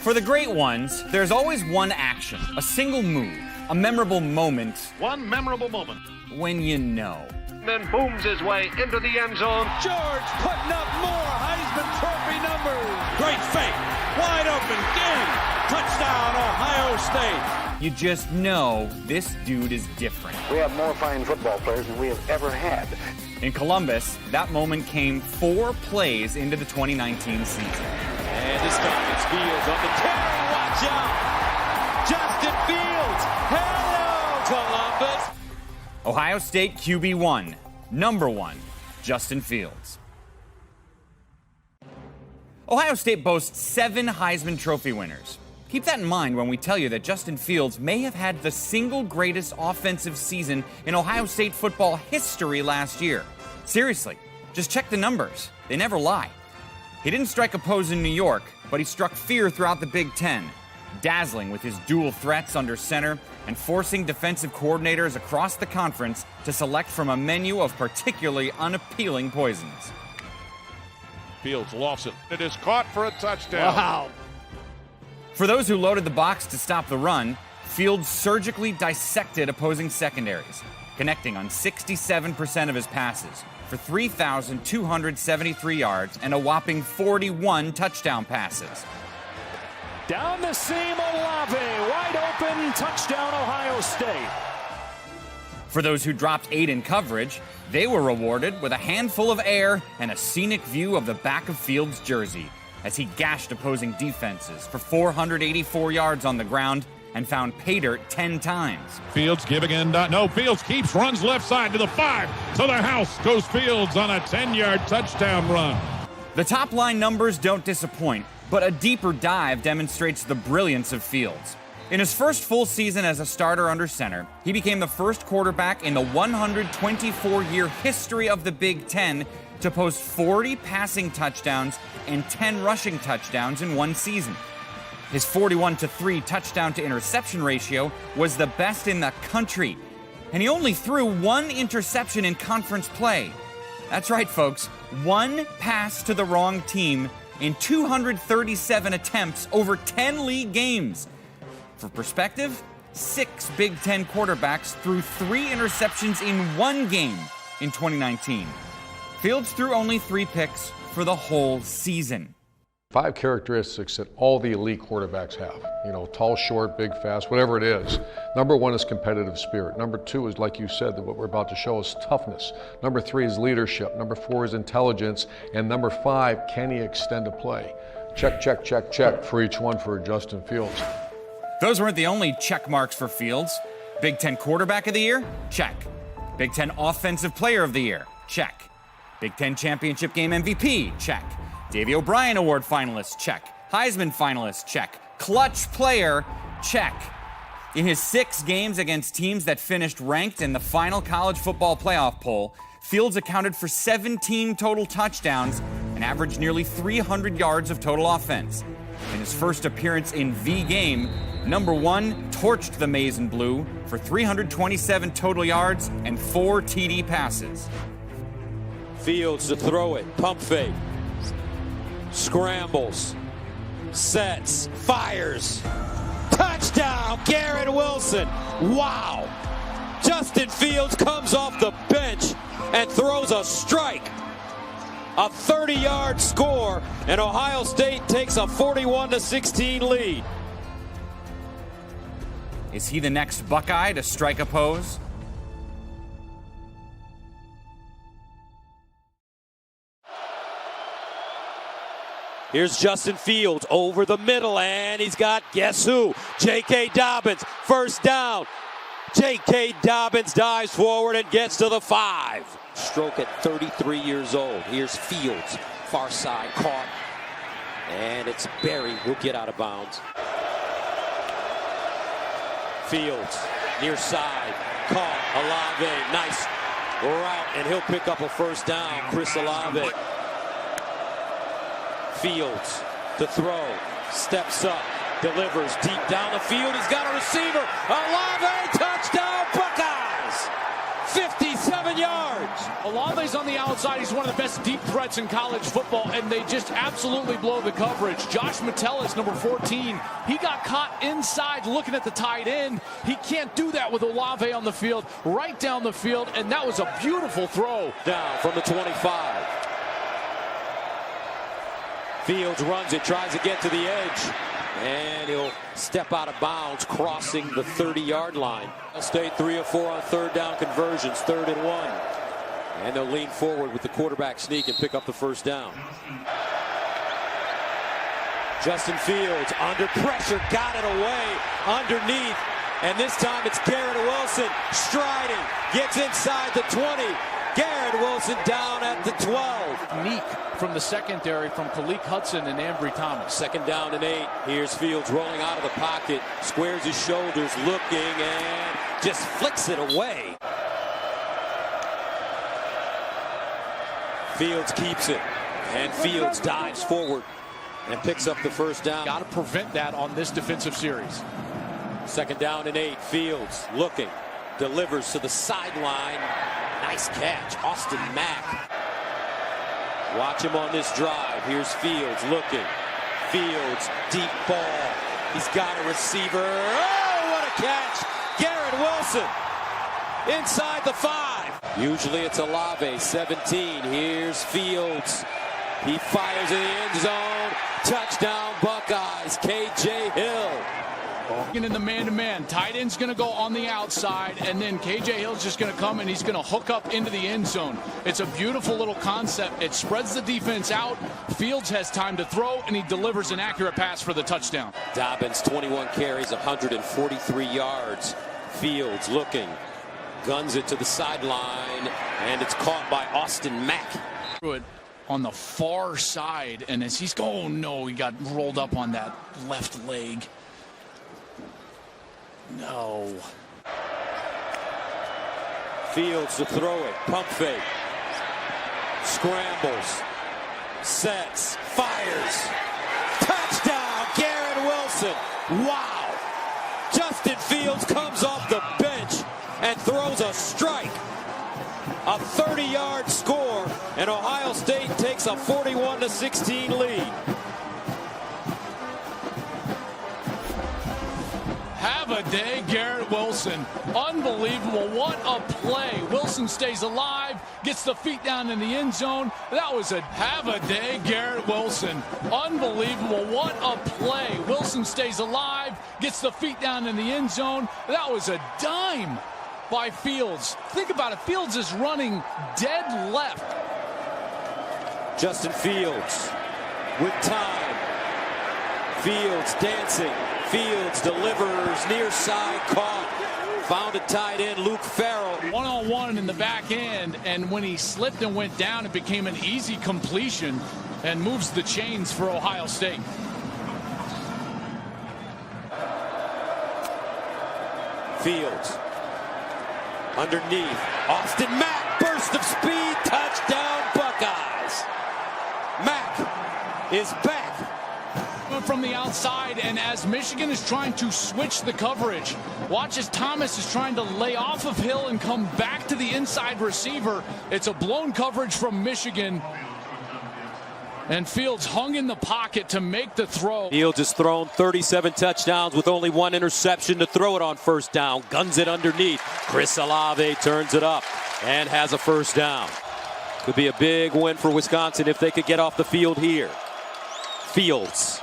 A: For the great ones, there's always one action, a single move, a memorable moment.
N: One memorable moment.
A: When you know.
N: Then booms his way into the end zone.
K: George putting up more Heisman Trophy numbers.
O: Great fake. Wide open game. Touchdown, Ohio State.
A: You just know this dude is different.
B: We have more fine football players than we have ever had.
A: In Columbus, that moment came 4 plays into the 2019 season.
K: And this time it's Fields on the carry. Watch out. Justin Fields. Hello, Columbus.
A: Ohio State QB1, number 1, Justin Fields. Ohio State boasts 7 Heisman Trophy winners. Keep that in mind when we tell you that Justin Fields may have had the single greatest offensive season in Ohio State football history last year. Seriously, just check the numbers. They never lie. He didn't strike a pose in New York, but he struck fear throughout the Big Ten, dazzling with his dual threats under center and forcing defensive coordinators across the conference to select from a menu of particularly unappealing poisons.
N: Fields lofts it. It is caught for a touchdown.
D: Wow.
A: For those who loaded the box to stop the run, Fields surgically dissected opposing secondaries, connecting on 67% of his passes for 3,273 yards and a whopping 41 touchdown passes.
J: Down the seam, Olave, wide open, touchdown, Ohio State.
A: For those who dropped 8 in coverage, they were rewarded with a handful of air and a scenic view of the back of Fields' jersey as he gashed opposing defenses for 484 yards on the ground and found pay dirt 10 times.
N: Fields giving in. No, Fields keeps, runs left side to the 5, to the house. Goes Fields on a 10-yard touchdown run.
A: The top line numbers don't disappoint, but a deeper dive demonstrates the brilliance of Fields. In his first full season as a starter under center, he became the first quarterback in the 124-year history of the Big Ten to post 40 passing touchdowns and 10 rushing touchdowns in one season. His 41-3 touchdown to interception ratio was the best in the country, and he only threw 1 interception in conference play. That's right, folks, 1 pass to the wrong team in 237 attempts over 10 league games. For perspective, 6 Big Ten quarterbacks threw 3 interceptions in 1 game in 2019. Fields threw only 3 picks for the whole season.
P: 5 characteristics that all the elite quarterbacks have. You know, tall, short, big, fast, whatever it is. Number 1 is competitive spirit. Number 2 is, like you said, that what we're about to show is toughness. Number 3 is leadership. Number 4 is intelligence. And number 5, can he extend a play? Check, check, check, check for each one for Justin Fields.
A: Those weren't the only check marks for Fields. Big Ten Quarterback of the Year? Check. Big Ten Offensive Player of the Year? Check. Big Ten Championship Game MVP? Check. Davey O'Brien Award finalist? Check. Heisman finalist? Check. Clutch player? Check. In his 6 games against teams that finished ranked in the final college football playoff poll, Fields accounted for 17 total touchdowns and averaged nearly 300 yards of total offense. In his first appearance in the game, number 1 torched the Maize and Blue for 327 total yards and 4 TD passes.
K: Fields to throw it, pump fake, scrambles, sets, fires, touchdown, Garrett Wilson. Wow. Justin Fields comes off the bench and throws a strike. A 30-yard score, and Ohio State takes a 41-16 lead.
A: Is he the next Buckeye to strike a pose?
K: Here's Justin Fields over the middle, and he's got, guess who? J.K. Dobbins, first down. J.K. Dobbins dives forward and gets to the 5. Stroke at 33 years old. Here's Fields, far side, caught. And it's Berry who'll get out of bounds. Fields, near side, caught. Olave, nice route, and he'll pick up a first down. Chris Olave. Fields to throw, steps up, delivers deep down the field. He's got a receiver. Olave, touchdown, Buckeyes! 57 yards.
D: Olave's on the outside. He's one of the best deep threats in college football, and they just absolutely blow the coverage. Josh Metellus, number 14, he got caught inside looking at the tight end. He can't do that with Olave on the field, right down the field, and that was a beautiful throw.
K: Down from the 25. Fields runs it, tries to get to the edge, and he'll step out of bounds, crossing the 30-yard line. State 3 of 4 on third down conversions, 3rd and 1. And they'll lean forward with the quarterback sneak and pick up the first down. Justin Fields under pressure, got it away underneath, and this time it's Garrett Wilson striding, gets inside the 20. Garrett Wilson down at the 12.
D: Meek from the secondary from Khaleke Hudson and Ambry Thomas.
K: 2nd down and 8. Here's Fields rolling out of the pocket, squares his shoulders, looking, and just flicks it away. Fields keeps it, and Fields dives forward and picks up the first down.
D: Got to prevent that on this defensive series.
K: 2nd down and 8. Fields looking, delivers to the sideline. Nice catch, Austin Mack. Watch him on this drive. Here's Fields looking. Fields, deep ball. He's got a receiver. Oh, what a catch. Garrett Wilson inside the 5. Usually it's Olave, 17. Here's Fields. He fires in the end zone. Touchdown Buckeyes, KJ Hill.
D: In the man-to-man, tight end's going to go on the outside, and then KJ Hill's just going to come and he's going to hook up into the end zone. It's a beautiful little concept. It spreads the defense out. Fields has time to throw, and he delivers an accurate pass for the touchdown.
K: Dobbins, 21 carries, 143 yards. Fields looking, guns it to the sideline, and it's caught by Austin Mack.
D: On the far side, and as he's going, oh no, he got rolled up on that left leg. No.
K: Fields to throw it. Pump fake. Scrambles. Sets. Fires. Touchdown, Garrett Wilson. Wow. Justin Fields comes off the bench and throws a strike. A 30-yard score, and Ohio State takes a 41-16 lead.
D: Have a day, Garrett Wilson. Unbelievable. What a play. Wilson stays alive, gets the feet down in the end zone. That was a have a day, Garrett Wilson. Unbelievable. What a play. Wilson stays alive, gets the feet down in the end zone. That was a dime by Fields. Think about it. Fields is running dead left.
K: Justin Fields with time. Fields dancing. Fields delivers near side, caught. Found a tight end, Luke Farrell.
D: One-on-one in the back end, and when he slipped and went down, it became an easy completion and moves the chains for Ohio State.
K: Fields underneath. Austin Mack, burst of speed, touchdown Buckeyes. Mack is back.
D: From the outside, and as Michigan is trying to switch the coverage, watch as Thomas is trying to lay off of Hill and come back to the inside receiver. It's a blown coverage from Michigan, and Fields hung in the pocket to make the throw.
K: Fields has thrown 37 touchdowns with only one interception to throw it on first down. Guns it underneath. Chris Olave turns it up and has a first down. Could be a big win for Wisconsin if they could get off the field here. Fields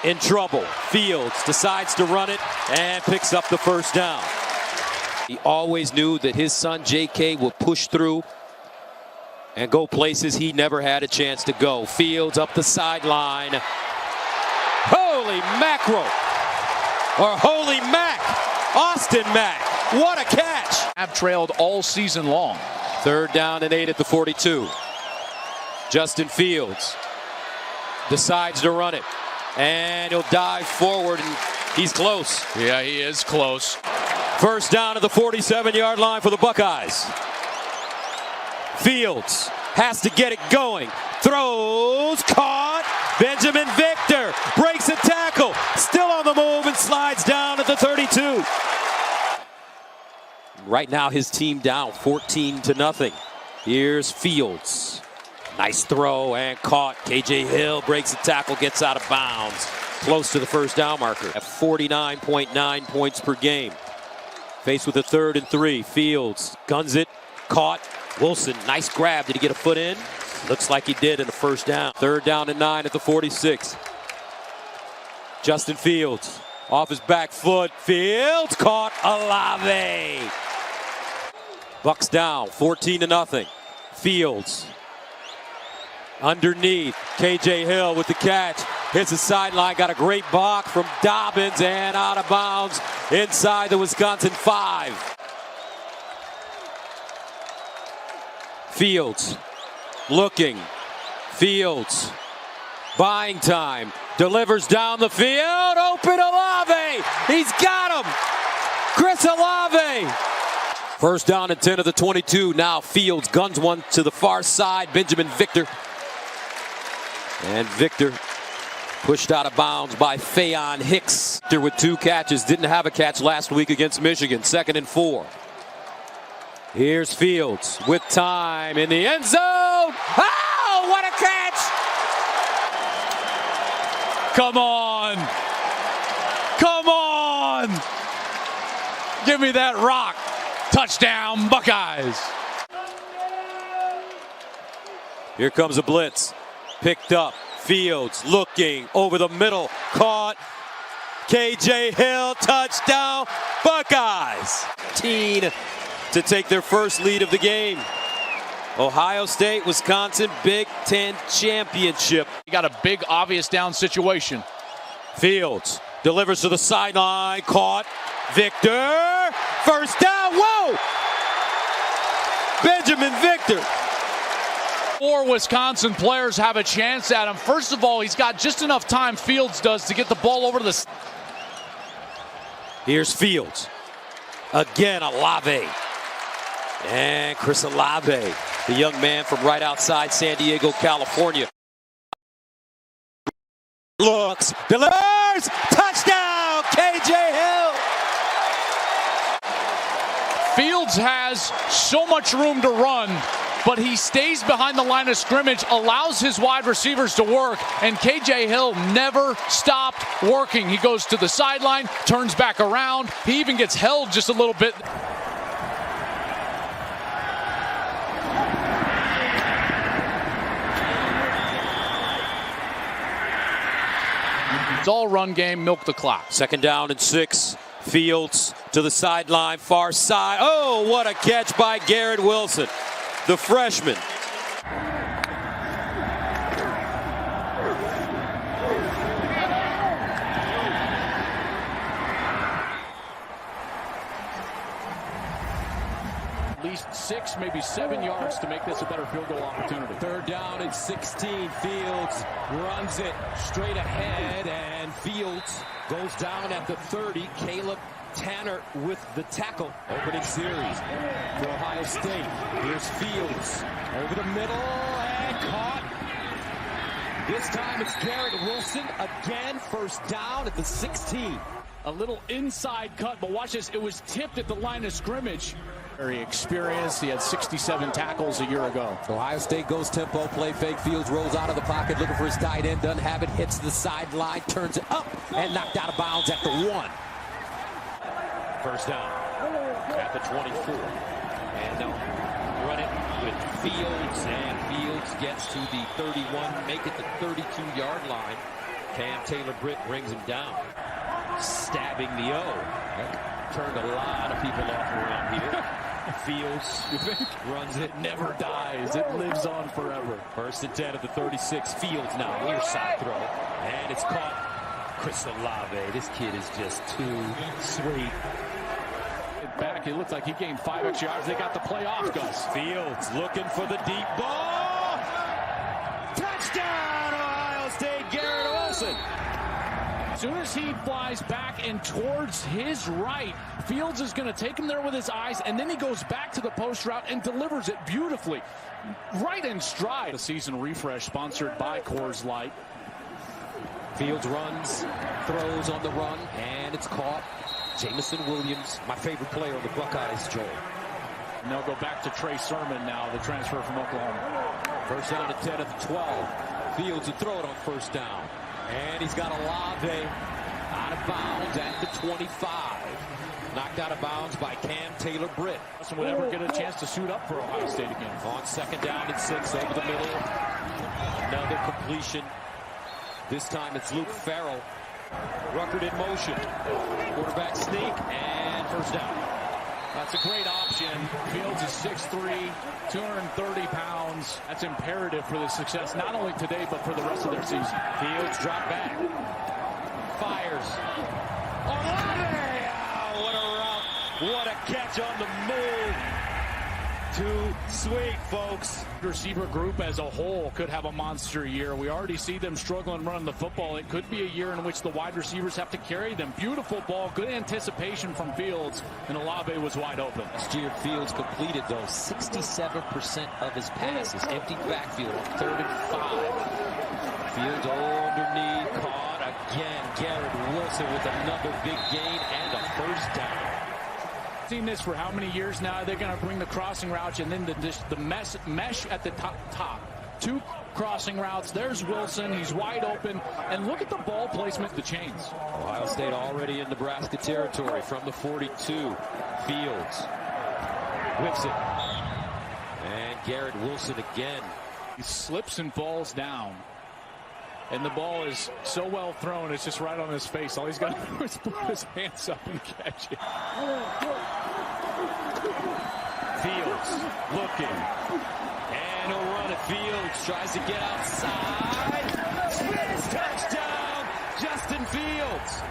K: in trouble. Fields decides to run it and picks up the first down. He always knew that his son JK would push through and go places he never had a chance to go. Fields up the sideline. Holy mackerel! Or holy Mac! Austin Mack. What a catch!
D: Have trailed all season long.
K: 3rd down and 8 at the 42. Justin Fields decides to run it. And he'll dive forward, and he's close.
D: Yeah, he is close.
K: First down at the 47-yard line for the Buckeyes. Fields has to get it going. Throws, caught. Benjamin Victor breaks a tackle. Still on the move and slides down at the 32. Right now his team down 14-0. Here's Fields. Nice throw and caught. KJ Hill breaks a tackle, gets out of bounds. Close to the first down marker at 49.9 points per game. Faced with a 3rd and 3. Fields guns it, caught. Wilson, nice grab. Did he get a foot in? Looks like he did in the first down. 3rd down and 9 at the 46. Justin Fields off his back foot. Fields caught. Olave. Bucks down 14-0. Fields underneath. KJ Hill with the catch. Hits the sideline. Got a great block from Dobbins and out of bounds inside the Wisconsin 5. Fields looking. Fields buying time. Delivers down the field. Open Olave. He's got him. Chris Olave. First down and 10 of the 22. Now Fields guns one to the far side. Benjamin Victor. And Victor pushed out of bounds by Faion Hicks. Victor with 2 catches. Didn't have a catch last week against Michigan. 2nd and 4. Here's Fields with time in the end zone. Oh, what a catch!
D: Come on. Come on. Give me that rock. Touchdown, Buckeyes.
K: Here comes a blitz. Picked up. Fields looking over the middle. Caught. KJ Hill. Touchdown, Buckeyes. To take their first lead of the game. Ohio State, Wisconsin, Big Ten championship.
D: You got a big, obvious down situation.
K: Fields delivers to the sideline. Caught. Victor. First down. Whoa! Benjamin Victor.
D: 4 Wisconsin players have a chance at him. First of all, he's got just enough time, Fields does, to get the ball over to the...
K: Here's Fields. Again, Olave. And Chris Olave, the young man from right outside San Diego, California. Looks, delivers, touchdown, KJ Hill.
D: Fields has so much room to run. but he stays behind the line of scrimmage, allows his wide receivers to work, and KJ Hill never stopped working. He goes to the sideline, turns back around. He even gets held just a little bit. It's all run game, milk the clock.
K: 2nd down and 6. Fields to the sideline, far side. Oh, what a catch by Garrett Wilson, the freshman.
D: At least 6, maybe 7 yards to make this a better field goal opportunity.
K: 3rd down and 16. Fields runs it straight ahead, and Fields goes down at the 30. Caleb Tanner with the tackle. Opening series for Ohio State. Here's Fields over the middle and caught. This time it's Garrett Wilson again. 1st down at the 16.
D: A little inside cut, but watch this. It was tipped at the line of scrimmage. Very experienced. He had 67 tackles a year ago.
K: Ohio State goes tempo, play fake. Fields rolls out of the pocket looking for his tight end. Doesn't have it. Hits the sideline, turns it up, and knocked out of bounds at the 1.
C: 1st down at the 24. And they'll run it with Fields, and Fields gets to the 31, make it the 32-yard line. Cam Taylor-Britt brings him down. Stabbing the O. That turned a lot of people off around here. Fields runs it, never dies. It lives on forever. 1st and 10 at the 36. Fields now, near side throw. And it's caught. Chris Olave. This kid is just too sweet.
D: Back, it looked like he gained 5 extra yards. They got the play off, Gus.
K: Fields looking for the deep ball. Touchdown, Ohio State, Garrett Wilson.
D: As soon as he flies back and towards his right, Fields is going to take him there with his eyes, and then he goes back to the post route and delivers it beautifully. Right in stride. The season refresh sponsored by Coors Light.
K: Fields runs, throws on the run, and it's caught. Jamison Williams, my favorite player on the Buckeyes, Joel.
D: And they'll go back to Trey Sermon now, the transfer from Oklahoma.
K: 1st down and 10 at the 12. Fields will throw it on 1st down. And he's got Olave out of bounds at the 25. Knocked out of bounds by Cam Taylor-Britt.
D: Doesn't would ever get a chance to suit up for Ohio State again.
K: On 2nd down and 6 over the middle. Another completion. This time it's Luke Farrell. Ruckert in motion. Quarterback sneak and 1st down.
D: That's a great option. Fields is 6'3", 230 pounds. That's imperative for the success, not only today, but for the rest of their season.
K: Fields drop back. Fires. Olave! Oh, what a route. What a catch on the move. Too sweet, folks.
D: Receiver group as a whole could have a monster year. We already see them struggling running the football. It could be a year in which the wide receivers have to carry them. Beautiful ball, good anticipation from Fields, and Olave was wide open.
K: Last year, Fields completed, though, 67% of his passes. Empty backfield on 3rd and 5. Fields underneath, caught again. Garrett Wilson with another big gain and a 1st down.
D: Seen this for how many years now? They're going to bring the crossing routes and then the mesh at the top. 2 crossing routes. There's Wilson. He's wide open. And look at the ball placement, the chains.
K: Ohio State already in Nebraska territory from the 42. Fields whips it. And Garrett Wilson again.
D: He slips and falls down. And the ball is so well thrown, it's just right on his face. All he's got to do is put his hands up and catch it.
K: Fields looking. And he'll run it. Fields tries to get outside. Spins, touchdown, Justin Fields.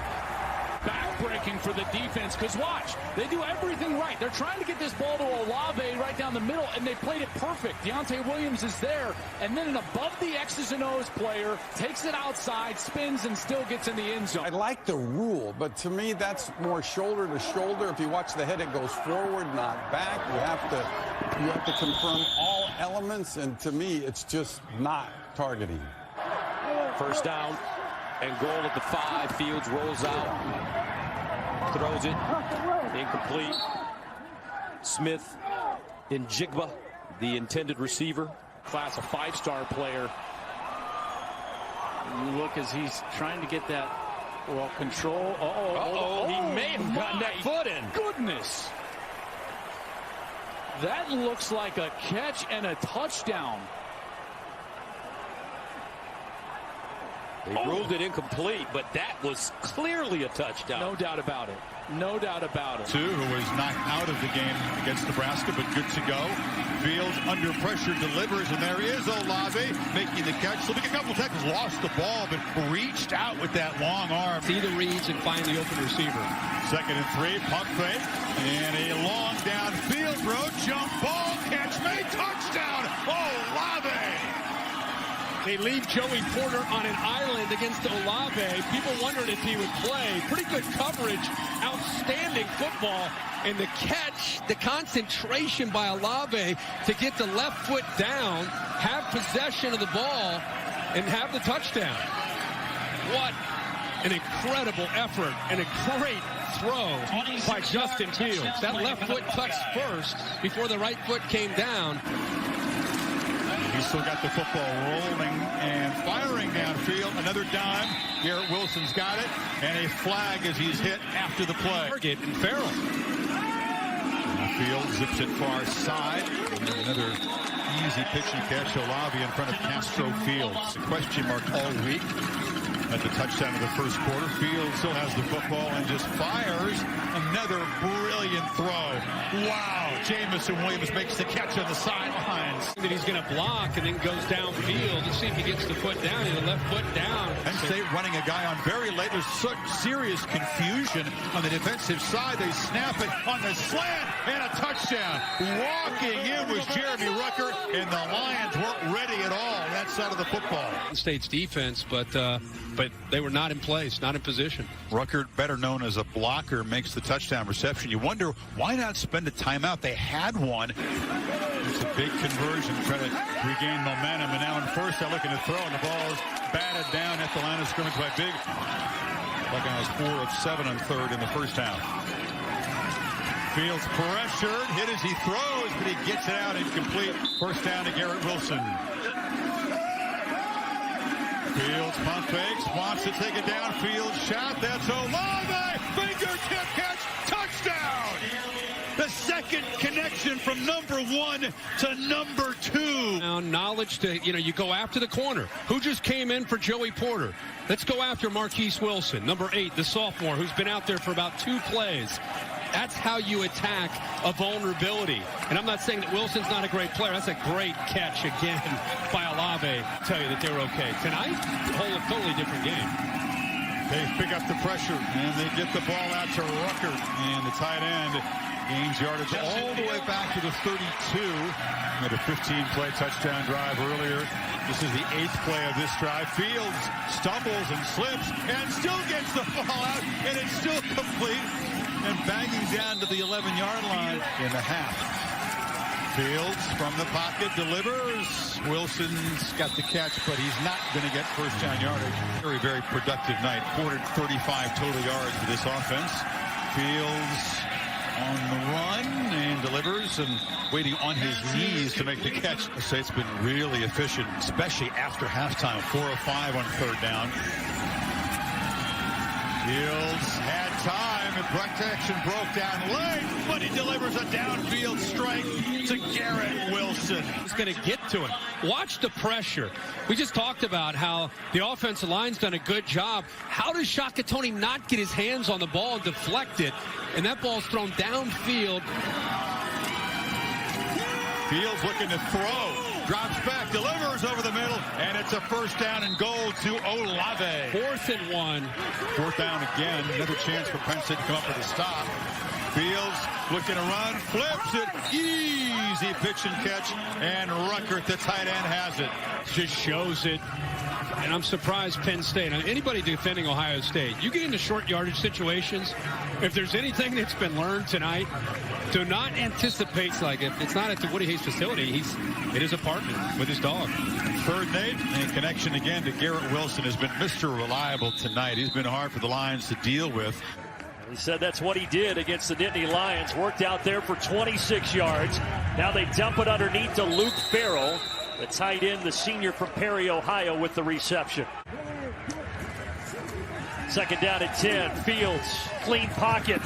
D: Back-breaking for the defense, because watch, they do everything right. They're trying to get this ball to Olave right down the middle, and they played it perfect. Deontay Williams is there, and then an above the X's and O's player takes it outside, spins, and still gets in the end zone.
Q: I like the rule, but to me, that's more shoulder to shoulder. If you watch the head, it goes forward, not back. You have to confirm all elements, and to me, it's just not targeting.
K: 1st down and goal at the 5. Fields rolls out. Throws it. Incomplete. Smith in Jigba the intended receiver.
D: Class, a 5-star player. And look as he's trying to get that control. He may have gotten that foot in. Goodness. That looks like a catch and a touchdown.
K: They ruled it incomplete, but that was clearly a touchdown.
D: No doubt about it. No doubt about it.
I: Who was knocked out of the game against Nebraska, but good to go. Fields under pressure delivers, and there is Olave making the catch. So a couple tackles, lost the ball, but reached out with that long arm.
R: See the reads and find the open receiver.
I: 2nd and 3, pump fake, and a long downfield throw, jump ball, catch made, touchdown, Olave!
R: They leave Joey Porter on an island against Olave. People wondered if he would play. Pretty good coverage, outstanding football. And the catch, the concentration by Olave to get the left foot down, have possession of the ball, and have the touchdown. What an incredible effort and a great throw by Justin Fields. That left foot touched first before the right foot came down.
I: He's still got the football rolling and firing downfield. Another dime. Garrett Wilson's got it. And a flag as he's hit after the play.
R: Target and Farrell.
I: Field zips it far side. Another easy pitch and catch. Olave in front of Castro Fields. Question mark all week at the touchdown of the first quarter. Fields still has the football and just fires another brilliant throw. Wow. Jamison Williams makes the catch on the sidelines.
R: That he's going to block and then goes downfield to see if he gets the foot down. The left foot down.
I: Penn State running a guy on very late. There's such serious confusion on the defensive side. They snap it on the slant and a touchdown. Walking in was Jeremy Rucker, and the Lions weren't ready at all on that side of the football.
R: Penn State's defense, but they were not in place, not in position.
I: Rucker, better known as a blocker, makes the touchdown reception. You wonder why not spend a timeout? They had one. It's a big conversion, trying to regain momentum, and now in first they're looking to throw, and the ball is batted down at the line of scrimmage by Big. Buckeyes 4 of 7 on third in the first half. Fields pressured, hit as he throws, but he gets it out incomplete. First down to Garrett Wilson. Fields pump fakes, wants to take it down. Fields shot, that's Olave, fingertip catch, touchdown! The second connection from number 1 to number 2.
R: Now, knowledge to, you go after the corner. Who just came in for Joey Porter? Let's go after Marquise Wilson, number 8, the sophomore, who's been out there for about 2 plays. That's how you attack a vulnerability. And I'm not saying that Wilson's not a great player. That's a great catch again by Olave. I'll tell you that they were okay. Tonight, a whole totally different game.
I: They pick up the pressure, and they get the ball out to Rucker. And the tight end gains yardage all the way back to the 32. Had a 15-play touchdown drive earlier. This is the 8th play of this drive. Fields stumbles and slips and still gets the ball out, and it's still complete. And banging down to the 11-yard line in the half. Fields from the pocket delivers. Wilson's got the catch, but he's not going to get first down yardage. Very, very productive night. 435 total yards for this offense. Fields on the run and delivers and waiting on his knees to make the catch. I say it's been really efficient, especially after halftime. 4 of 5 on third down. Fields had time, and protection broke down late, but he delivers a downfield strike to Garrett Wilson.
R: He's going to get to him. Watch the pressure. We just talked about how the offensive line's done a good job. How does Shakatoni not get his hands on the ball and deflect it? And that ball's thrown downfield.
I: Fields looking to throw. Drops back, delivers over the middle, and it's a first down and goal to Olave.
R: 4th and 1.
I: 4th down again. Another chance for Penn State to come up with a stop. Fields looking to run, flips it. Easy pitch and catch, and Rucker at the tight end has it.
R: Just shows it. And I'm surprised Penn State, anybody defending Ohio State, you get into short yardage situations, if there's anything that's been learned tonight, do not anticipate, like if it's not at the Woody Hayes facility, it is a partner with his dog.
I: 3rd and 8, and connection again to Garrett Wilson has been Mr. Reliable tonight. He's been hard for the Lions to deal with.
J: He said that's what he did against the Nittany Lions. Worked out there for 26 yards. Now they dump it underneath to Luke Farrell, the tight end, the senior from Perry, Ohio, with the reception. Second down at 10. Fields, clean pocket.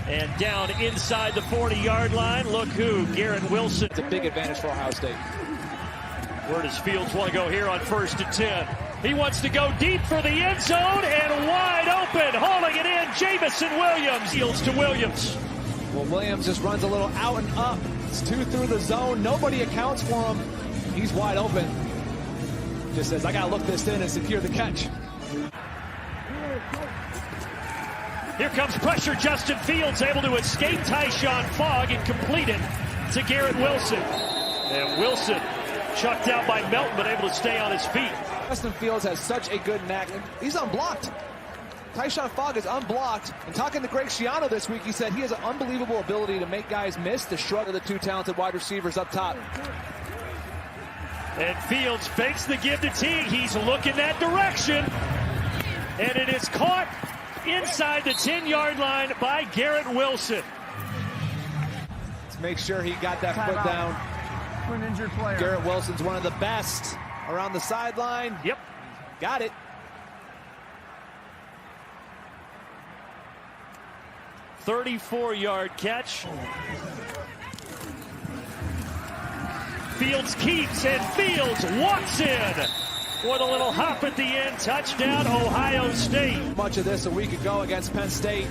J: And down inside the 40-yard line. Look who, Garrett Wilson.
H: It's a big advantage for Ohio State.
J: Where does Fields want to go here on 1st and 10? He wants to go deep for the end zone and wide open. Hauling it in, Jamison Williams. Fields to Williams.
H: Well, Williams just runs a little out and up. It's 2 through the zone. Nobody accounts for him. He's wide open. Just says, I got to look this in and secure the catch.
J: Here comes pressure. Justin Fields able to escape Tyshawn Fogg and complete it to Garrett Wilson. And Wilson chucked out by Melton, but able to stay on his feet.
H: Justin Fields has such a good knack. He's unblocked. Tyshawn Fogg is unblocked. And talking to Greg Schiano this week, he said he has an unbelievable ability to make guys miss the shrug of the 2 talented wide receivers up top.
J: And Fields fakes the give to Teague. He's looking that direction. And it is caught inside the 10-yard line by Garrett Wilson.
H: Let's make sure he got that foot down.
S: For an injured player.
H: Garrett Wilson's one of the best around the sideline.
J: Yep.
H: Got it.
J: 34-yard catch. Fields keeps, and Fields walks in with a little hop at the end. Touchdown, Ohio State.
H: Much of this a week ago against Penn State.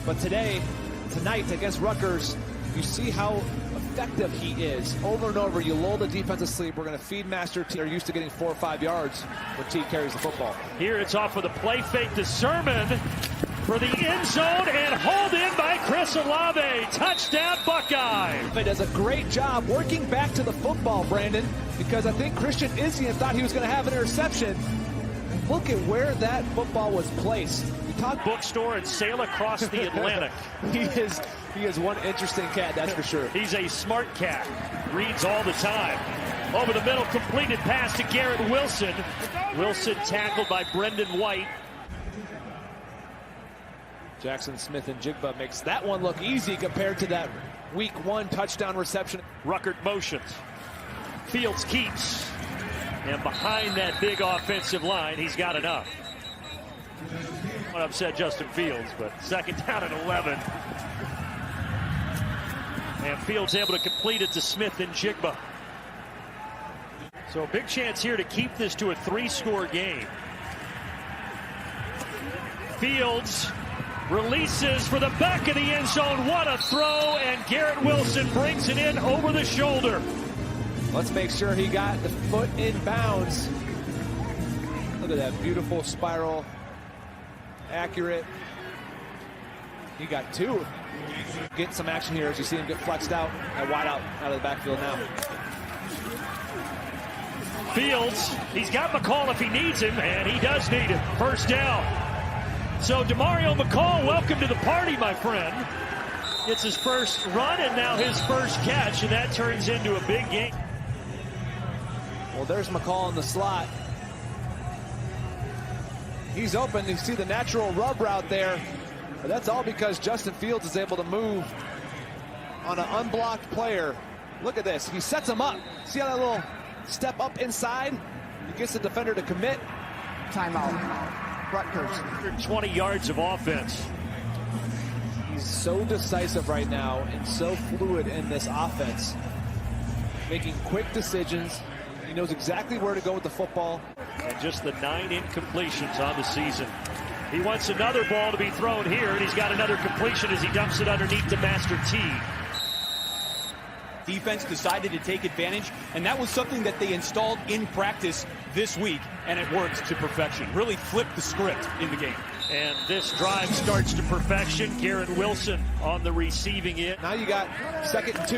H: But tonight against Rutgers, you see how effective he is. Over and over, you lull the defense asleep. We're going to feed Master T. They're used to getting 4 or 5 yards when T carries the football.
J: Here it's off with a play fake to Sermon for the end zone and hauled in by Chris Olave. Touchdown, Buckeye.
H: He does a great job working back to the football, Brandon, because I think Christian Izzian thought he was going to have an interception. Look at where that football was placed.
J: Bookstore and sail across the Atlantic.
H: He is one interesting cat, that's for sure.
J: He's a smart cat. Reads all the time. Over the middle, completed pass to Garrett Wilson. Wilson tackled by Brendan White.
H: Jackson Smith-Njigba makes that one look easy compared to that week 1 touchdown reception.
J: Ruckert motions. Fields keeps. And behind that big offensive line, he's got enough. What upset Justin Fields, but second down and 11. And Fields able to complete it to Smith-Njigba. So a big chance here to keep this to a 3-score game. Fields releases for the back of the end zone. What a throw, and Garrett Wilson brings it in over the shoulder.
H: Let's make sure he got the foot in bounds. Look at that beautiful spiral. Accurate. He got 2. Get some action here as you see him get flexed out and wide out of the backfield now.
J: Fields, he's got McCall if he needs him, and he does need him. First down. So DeMario McCall, welcome to the party, my friend. It's his first run and now his first catch, and that turns into a big game.
H: Well, there's McCall in the slot. He's open. You see the natural rub route there. But that's all because Justin Fields is able to move on an unblocked player. Look at this. He sets him up. See how that little step up inside? He gets the defender to commit.
S: Timeout. Rutgers.
J: 20 yards of offense.
H: He's so decisive right now and so fluid in this offense. Making quick decisions. He knows exactly where to go with the football.
J: And just the 9 incompletions on the season. He wants another ball to be thrown here, and he's got another completion as he dumps it underneath to Master T.
T: Defense decided to take advantage, and that was something that they installed in practice this week, and it worked to perfection. Really flipped the script in the game.
J: And this drive starts to perfection. Garrett Wilson on the receiving end.
H: Now you got 2nd and 2.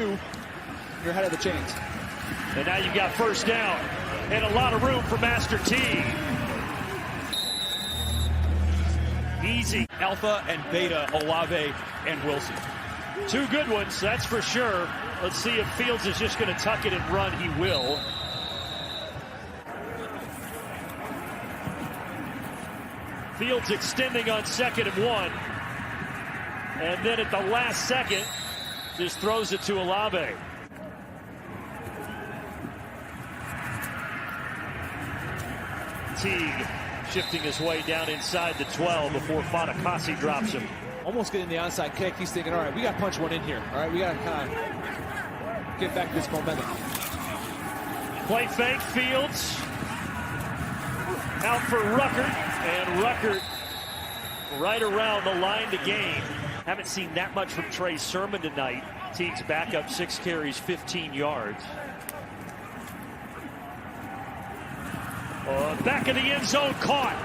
H: You're ahead of the chains.
J: And now you've got first down and a lot of room for Master T. Easy.
T: Alpha and Beta, Olave and Wilson.
J: 2 good ones, that's for sure. Let's see if Fields is just going to tuck it and run. He will. Fields extending on 2nd and 1. And then at the last second, Just throws it to Olave. Teague shifting his way down inside the 12 before Fatukasi drops him.
H: Almost getting the onside kick. He's thinking, all right, we got to punch one in here. All right, we got to kind of get back this momentum.
J: Play fake, Fields. Out for Ruckert, and Ruckert right around the line to gain. Haven't seen that much from Trey Sermon tonight. Teague's back up 6 carries, 15 yards. Back in the end zone, caught.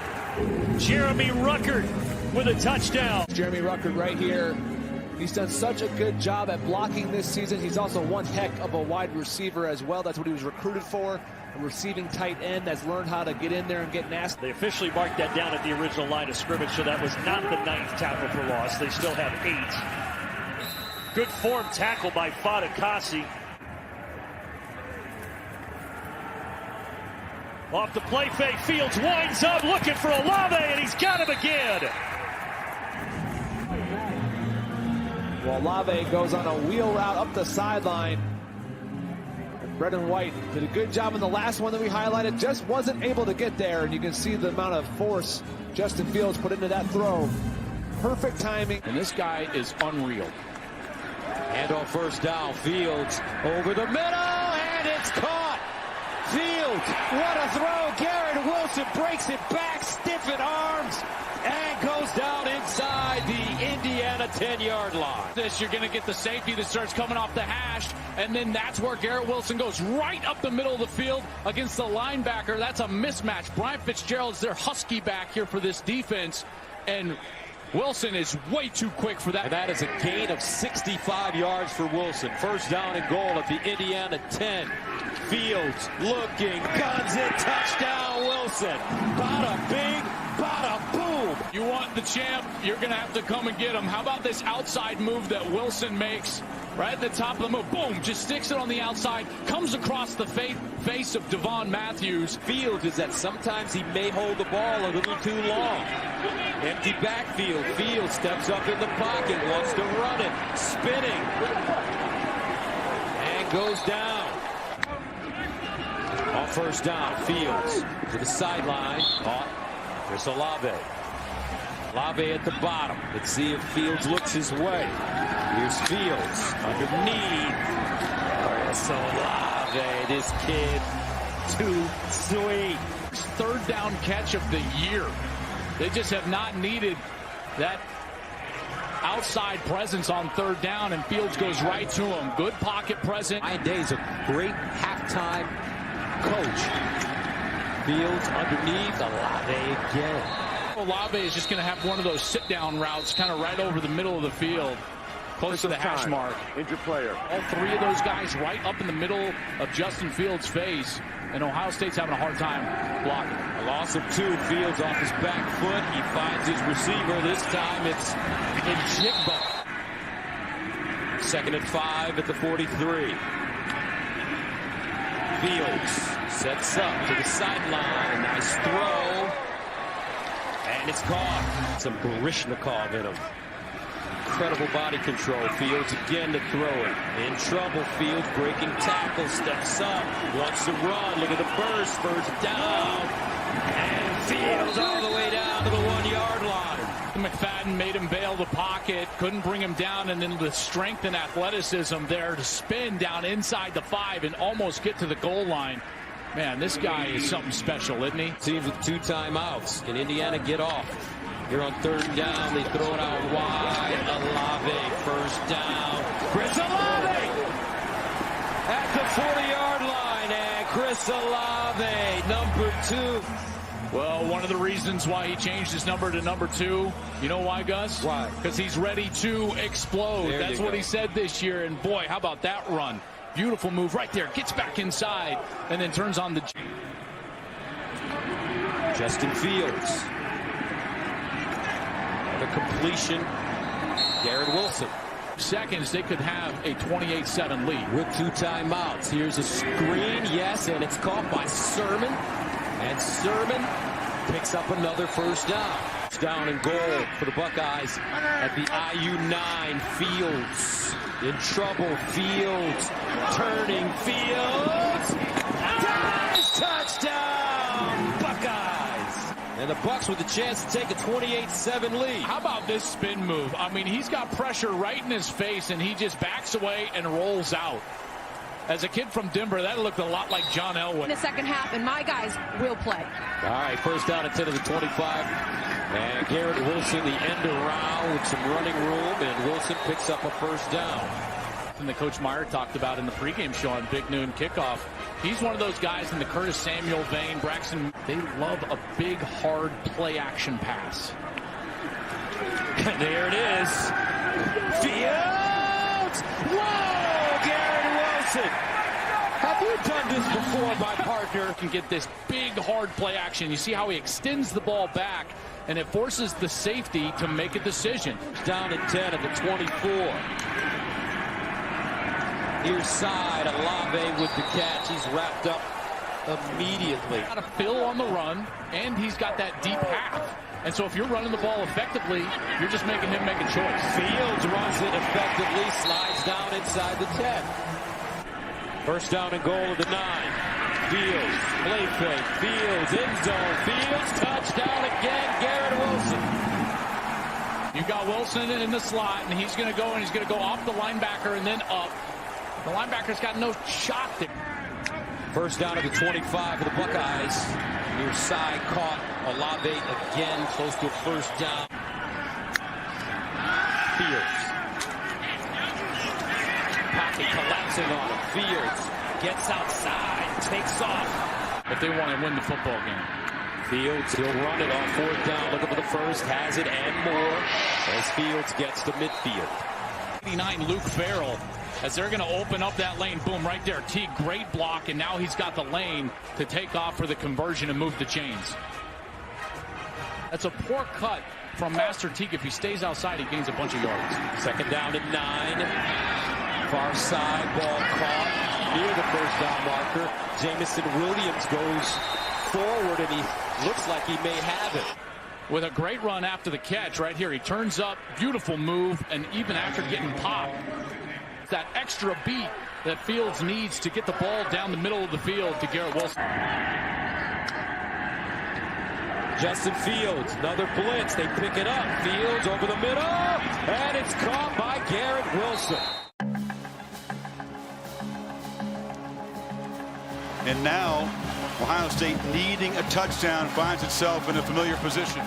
J: Jeremy Ruckert with a touchdown.
H: Jeremy Ruckert right here. He's done such a good job at blocking this season. He's also one heck of a wide receiver as well. That's what he was recruited for. A receiving tight end that's learned how to get in there and get nasty.
J: They officially marked that down at the original line of scrimmage, so that was not the 9th tackle for loss. They still have 8. Good form tackle by Fatukasi. Off the play fake, Fields winds up looking for Olave, and he's got him again.
H: Well, Olave goes on a wheel route up the sideline. Brendan White did a good job in the last one that we highlighted, just wasn't able to get there, and you can see the amount of force Justin Fields put into that throw. Perfect timing.
D: And this guy is unreal.
K: And on first down, Fields over the middle, and it's caught. Fields, what a throw. Garrett Wilson breaks it back, stiffened arms, and goes down inside the Indiana 10-yard line.
D: You're going to get the safety that starts coming off the hash, and then that's where Garrett Wilson goes right up the middle of the field against the linebacker. That's a mismatch. Brian Fitzgerald's their husky back here for this defense, and Wilson is way too quick for that.
K: And that is a gain of 65 yards for Wilson. First down and goal at the Indiana 10. Fields looking, guns it, touchdown Wilson. Bada bing, bada boom.
D: You want the champ, you're going to have to come and get him. How about this outside move that Wilson makes right at the top of the move? Boom, just sticks it on the outside, comes across the face of Devon Matthews.
K: Fields is that sometimes he may hold the ball a little too long. Empty backfield. Fields steps up in the pocket, wants to run it, spinning, and goes down. On first down, Fields to the sideline. Caught. Chris Olave. Olave at the bottom. Let's see if Fields looks his way. Here's Fields underneath. Chris Olave, this kid, too sweet.
D: Third down catch of the year. They just have not needed that outside presence on third down, and Fields goes right to him. Good pocket presence.
K: Ryan Day's a great halftime coach. Fields underneath, Olave again.
D: Olave is just going to have one of those sit-down routes kind of right over the middle of the field, close to the hash mark.
B: Injured player.
D: All 3 of those guys right up in the middle of Justin Fields' face, and Ohio State's having a hard time blocking.
K: A loss of 2. Fields off his back foot. He finds his receiver. This time it's Njigba. 2nd and 5 at the 43. Fields sets up to the sideline. Nice throw. And it's caught. Some Baryshnikov in him. Incredible body control. Fields again to throw it. In trouble. Fields breaking tackle. Steps up. Wants to run. Look at the burst. First down. And Fields all the way down to the 1-yard line.
D: McFadden made him bail the pocket. Couldn't bring him down, and then the strength and athleticism there to spin down inside the 5 and almost get to the goal line. Man, this guy is something special, isn't he?
K: Teams with 2 timeouts. Can Indiana get off? Here on third down, they throw it out wide. Olave, first down. Chris Olave at the 40-yard line, and Chris Olave, number 2.
D: Well, one of the reasons why he changed his number to number 2, you know why, Gus?
K: Why?
D: Because he's ready to explode. That's what he said this year, and boy, how about that run? Beautiful move right there. Gets back inside and then turns on the...
K: Justin Fields. The completion. Garrett Wilson.
D: Seconds, they could have a 28-7 lead.
K: With 2 timeouts. Here's a screen. Yes, and it's caught by Sermon. And Sermon picks up another first down. Down and goal for the Buckeyes at the IU9. Fields in trouble. Fields turning. Fields dives. Touchdown Buckeyes. And the Bucks with the chance to take a 28-7 lead.
D: How about this spin move? I mean, he's got pressure right in his face, and he just backs away and rolls out. As a kid from Denver, that looked a lot like John Elway.
U: In the second half, and my guys will play.
K: All right, first down at 10 of the 25. And Garrett Wilson, the end around with some running room, and Wilson picks up a first down.
D: And that Coach Meyer talked about in the pregame show on Big Noon Kickoff. He's one of those guys in the Curtis Samuel vein. Braxton, they love a big, hard play-action pass.
K: And there it is. Fields! Whoa! Garrett Wilson! Have you done this before, my partner?
D: Can get this big, hard play action. You see how he extends the ball back, and it forces the safety to make a decision.
K: Down at 10 at the 24. Near side, Olave with the catch. He's wrapped up immediately.
D: Got a fill on the run, and he's got that deep half. And so if you're running the ball effectively, you're just making him make a choice.
K: Fields runs it effectively, slides down inside the 10. First down and goal of the 9. Fields, play fake. Fields, end zone. Fields, touchdown again. Garrett Wilson.
D: You got Wilson in the slot, and he's going to go, and he's going to go off the linebacker and then up. The linebacker's got no shot there.
K: First down at the 25 for the Buckeyes. Near side caught. Olave again, close to a first down. Fields. Pocket collapsing on him. Fields gets outside, takes off.
D: But they want to win the football game.
K: Fields, he'll run it on fourth down, looking for the first, has it and more as Fields gets to midfield.
D: 89 Luke Farrell, as they're going to open up that lane. Boom, right there. Teague, great block, and now he's got the lane to take off for the conversion and move the chains. That's a poor cut from Master Teague. If he stays outside, he gains a bunch of yards.
K: Second down and 9. Far side, ball caught near the first down marker. Jamison Williams goes forward, and he looks like he may have it.
D: With a great run after the catch right here. He turns up, beautiful move, and even after getting popped, that extra beat that Fields needs to get the ball down the middle of the field to Garrett Wilson.
K: Justin Fields, another blitz. They pick it up. Fields over the middle, and it's caught by Garrett Wilson.
I: And now, Ohio State needing a touchdown finds itself in a familiar position.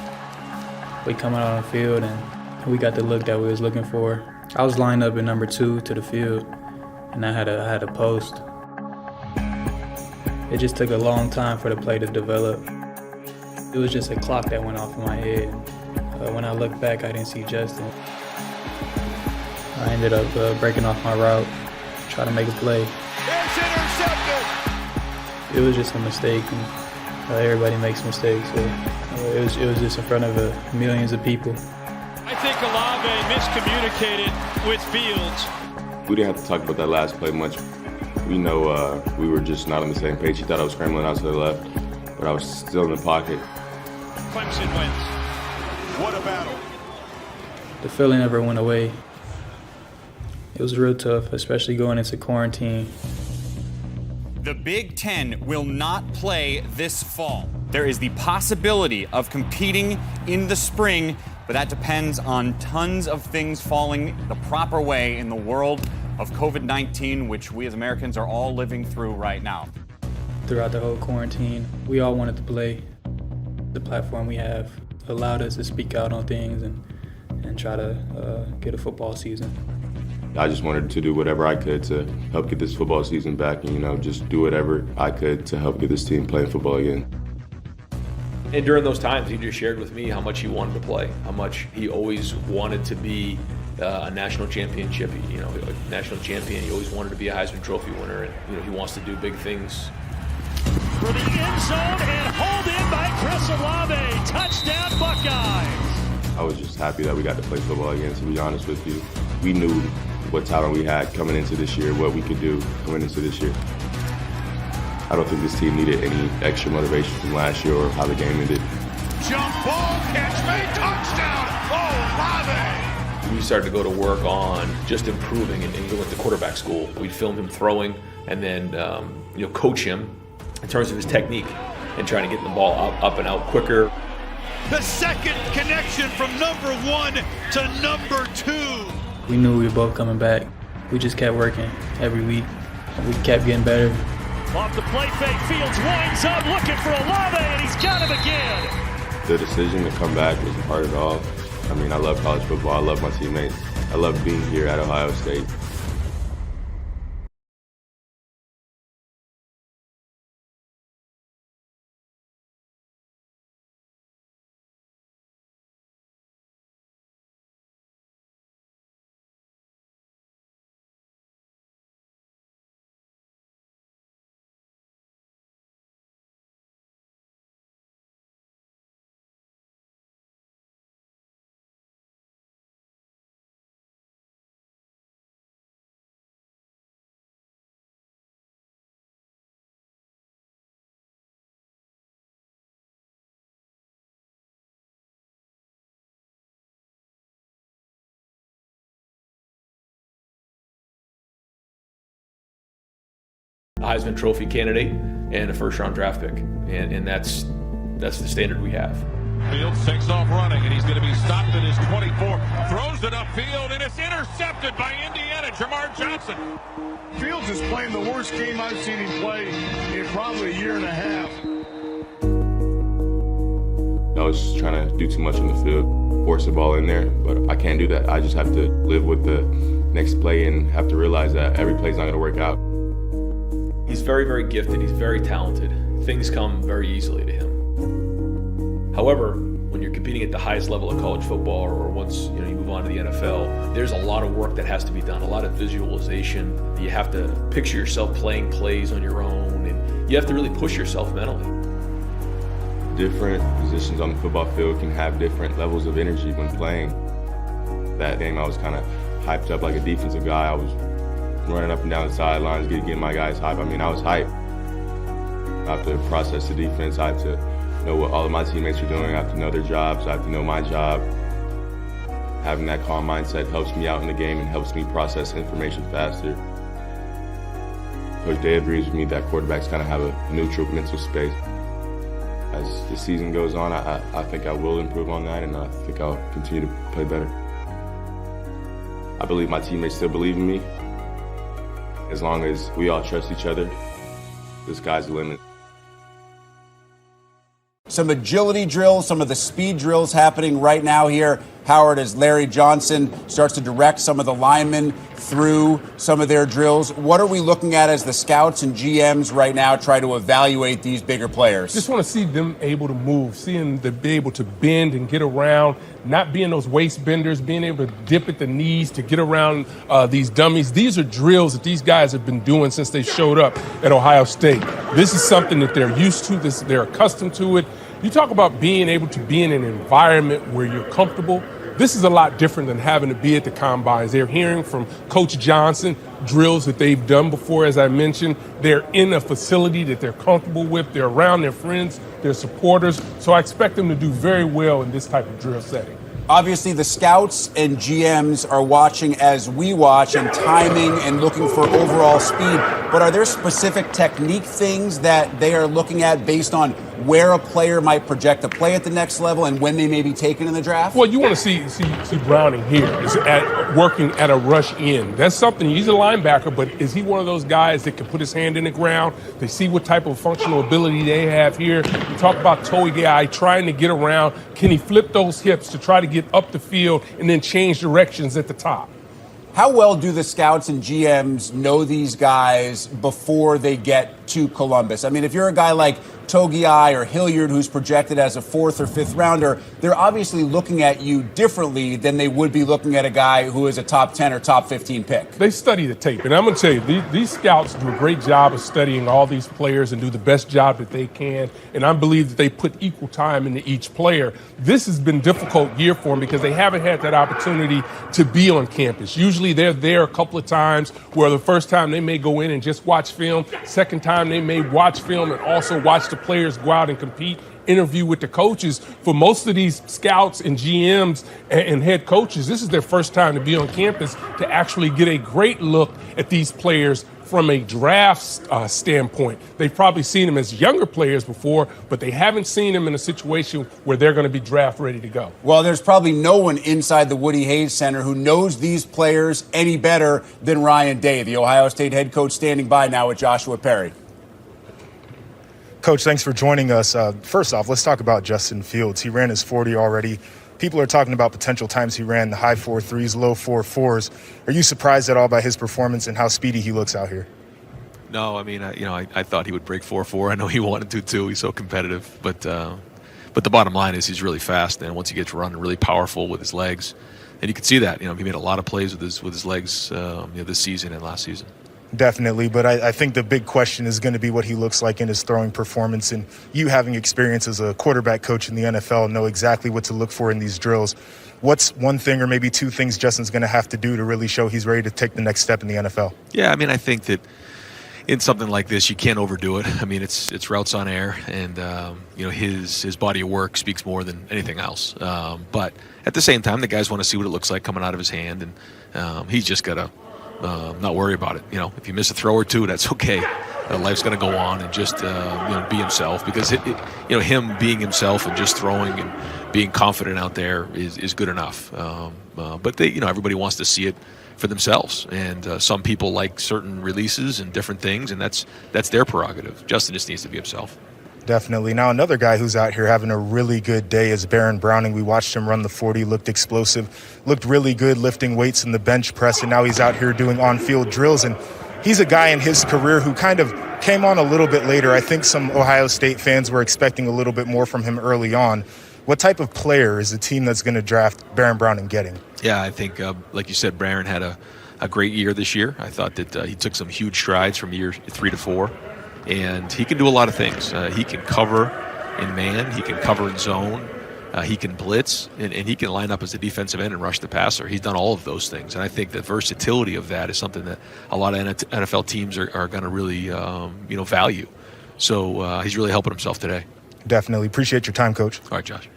V: We coming out on the field, and we got the look that we was looking for. I was lined up in number 2 to the field, and I had a post. It just took a long time for the play to develop. It was just a clock that went off in my head. When I looked back, I didn't see Justin. I ended up breaking off my route, trying to make a play.
I: It's intercepted!
V: It was just a mistake, and everybody makes mistakes. So it was just in front of millions of people.
O: I think Olave miscommunicated with Fields.
L: We didn't have to talk about that last play much. We know we were just not on the same page. He thought I was scrambling out to the left, but I was still in the pocket.
O: Clemson wins.
I: What a battle.
V: The feeling never went away. It was real tough, especially going into quarantine.
A: The Big Ten will not play this fall. There is the possibility of competing in the spring, but that depends on tons of things falling the proper way in the world of COVID-19, which we as Americans are all living through right now.
V: Throughout the whole quarantine, we all wanted to play. The platform we have allowed us to speak out on things and try to get a football season.
L: I just wanted to do whatever I could to help get this football season back and, just do whatever I could to help get this team playing football again.
W: And during those times, he just shared with me how much he wanted to play, how much he always wanted to be a national championship. A national champion. He always wanted to be a Heisman Trophy winner, and he wants to do big things.
J: For the end zone and hauled in by Chris Olave. Touchdown Buckeyes.
L: I was just happy that we got to play football again, to be honest with you. We knew what talent we had coming into this year, what we could do coming into this year. I don't think this team needed any extra motivation from last year or how the game ended.
N: jump ball catch made, touchdown, Olave.
W: We started to go to work on just improving and going to quarterback school. We'd film him throwing and then coach him in terms of his technique and trying to get the ball up and out quicker.
N: The second connection from number 1 to number 2.
V: We knew we were both coming back. We just kept working every week. We kept getting better.
J: Off the play fake, Fields winds up looking for Olave, and he's got him again.
L: The decision to come back wasn't hard at all. I mean, I love college football. I love my teammates. I love being here at Ohio State.
W: Heisman Trophy candidate and a first-round draft pick, and that's the standard we have.
N: Fields takes off running, and he's going to be stopped at his 24. Throws it upfield, and it's intercepted by Indiana, Jamar Johnson.
B: Fields is playing the worst game I've seen him play in probably a year and a half.
L: I was just trying to do too much on the field, force the ball in there, but I can't do that. I just have to live with the next play and have to realize that every play's not going to work out.
W: He's very, very gifted. He's very talented. Things come very easily to him. However, when you're competing at the highest level of college football, or once you move on to the NFL, there's a lot of work that has to be done, a lot of visualization. You have to picture yourself playing plays on your own, and you have to really push yourself mentally.
L: Different positions on the football field can have different levels of energy when playing. That game, I was kind of hyped up like a defensive guy. I was running up and down the sidelines, getting my guys hyped. I mean, I was hyped. I have to process the defense. I have to know what all of my teammates are doing. I have to know their jobs. I have to know my job. Having that calm mindset helps me out in the game and helps me process information faster. Coach Day agrees with me that quarterbacks kind of have a neutral mental space. As the season goes on, I think I will improve on that, and I think I'll continue to play better. I believe my teammates still believe in me. As long as we all trust each other, the sky's the limit.
E: Some agility drills, some of the speed drills happening right now here, Howard, as Larry Johnson starts to direct some of the linemen through some of their drills. What are we looking at as the scouts and GMs right now try to evaluate these bigger players?
F: Just want to see them able to move, seeing them be able to bend and get around, not being those waist benders, being able to dip at the knees to get around these dummies. These are drills that these guys have been doing since they showed up at Ohio State. This is something that they're used to, they're accustomed to it. You talk about being able to be in an environment where you're comfortable. This is a lot different than having to be at the combines. They're hearing from Coach Johnson drills that they've done before, as I mentioned. They're in a facility that they're comfortable with. They're around their friends, their supporters. So I expect them to do very well in this type of drill setting.
E: Obviously, the scouts and GMs are watching as we watch and timing and looking for overall speed. But are there specific technique things that they are looking at based on where a player might project to play at the next level and when they may be taken in the draft?
F: Well, you want to see Browning here is working at a rush in. That's something. He's a linebacker, but is he one of those guys that can put his hand in the ground? They see what type of functional ability they have here. You talk about Togiai trying to get around. Can he flip those hips to try to get up the field and then change directions at the top?
E: How well do the scouts and GMs know these guys before they get to Columbus? I mean, if you're a guy like Togiai or Hilliard, who's projected as a 4th or 5th rounder, they're obviously looking at you differently than they would be looking at a guy who is a top 10 or top 15 pick.
F: They study the tape. And I'm going to tell you, these scouts do a great job of studying all these players and do the best job that they can. And I believe that they put equal time into each player. This has been a difficult year for them because they haven't had that opportunity to be on campus. Usually they're there a couple of times, where the first time they may go in and just watch film. Second time time they may watch film and also watch the players go out and compete, interview with the coaches. For most of these scouts and GMs and head coaches, this is their first time to be on campus to actually get a great look at these players from a draft standpoint. They've probably seen them as younger players before, but they haven't seen them in a situation where they're going to be draft ready to go.
E: Well, there's probably no one inside the Woody Hayes Center who knows these players any better than Ryan Day, the Ohio State head coach, standing by now with Joshua Perry.
G: Coach, thanks for joining us. First off, let's talk about Justin Fields. He ran his 40 already. People are talking about potential times he ran the high 4.3s, low 4.4s. Are you surprised at all by his performance and how speedy he looks out here?
W: No, I mean, I thought he would break 4.4. I know he wanted to too. He's so competitive, but the bottom line is he's really fast, and once he gets running, really powerful with his legs, and you can see that. He made a lot of plays with his legs this season and last season.
G: Definitely, but I think the big question is going to be what he looks like in his throwing performance. And you, having experience as a quarterback coach in the NFL, know exactly what to look for in these drills. What's one thing or maybe two things Justin's going to have to do to really show he's ready to take the next step in the NFL?
W: Yeah, I mean, I think that in something like this, you can't overdo it. I mean, it's routes on air, and his body of work speaks more than anything else. But at the same time, the guys want to see what it looks like coming out of his hand, and he's just got to not worry about it. If you miss a throw or two, that's okay. Life's going to go on, and just be himself, because him being himself and just throwing and being confident out there is good enough. But everybody wants to see it for themselves, and some people like certain releases and different things, and that's their prerogative. Justin just needs to be himself.
G: Definitely. Now, another guy who's out here having a really good day is Baron Browning. We watched him run the 40, looked explosive, looked really good lifting weights in the bench press, and now he's out here doing on-field drills. And he's a guy in his career who kind of came on a little bit later. I think some Ohio State fans were expecting a little bit more from him early on. What type of player is the team that's going to draft Baron Browning getting? Yeah, I think, like you said, Baron had a great year this year. I thought that he took some huge strides from year 3 to 4. And he can do a lot of things. He can cover in man. He can cover in zone. He can blitz. And he can line up as a defensive end and rush the passer. He's done all of those things. And I think the versatility of that is something that a lot of NFL teams are going to really value. So he's really helping himself today. Definitely. Appreciate your time, Coach. All right, Josh.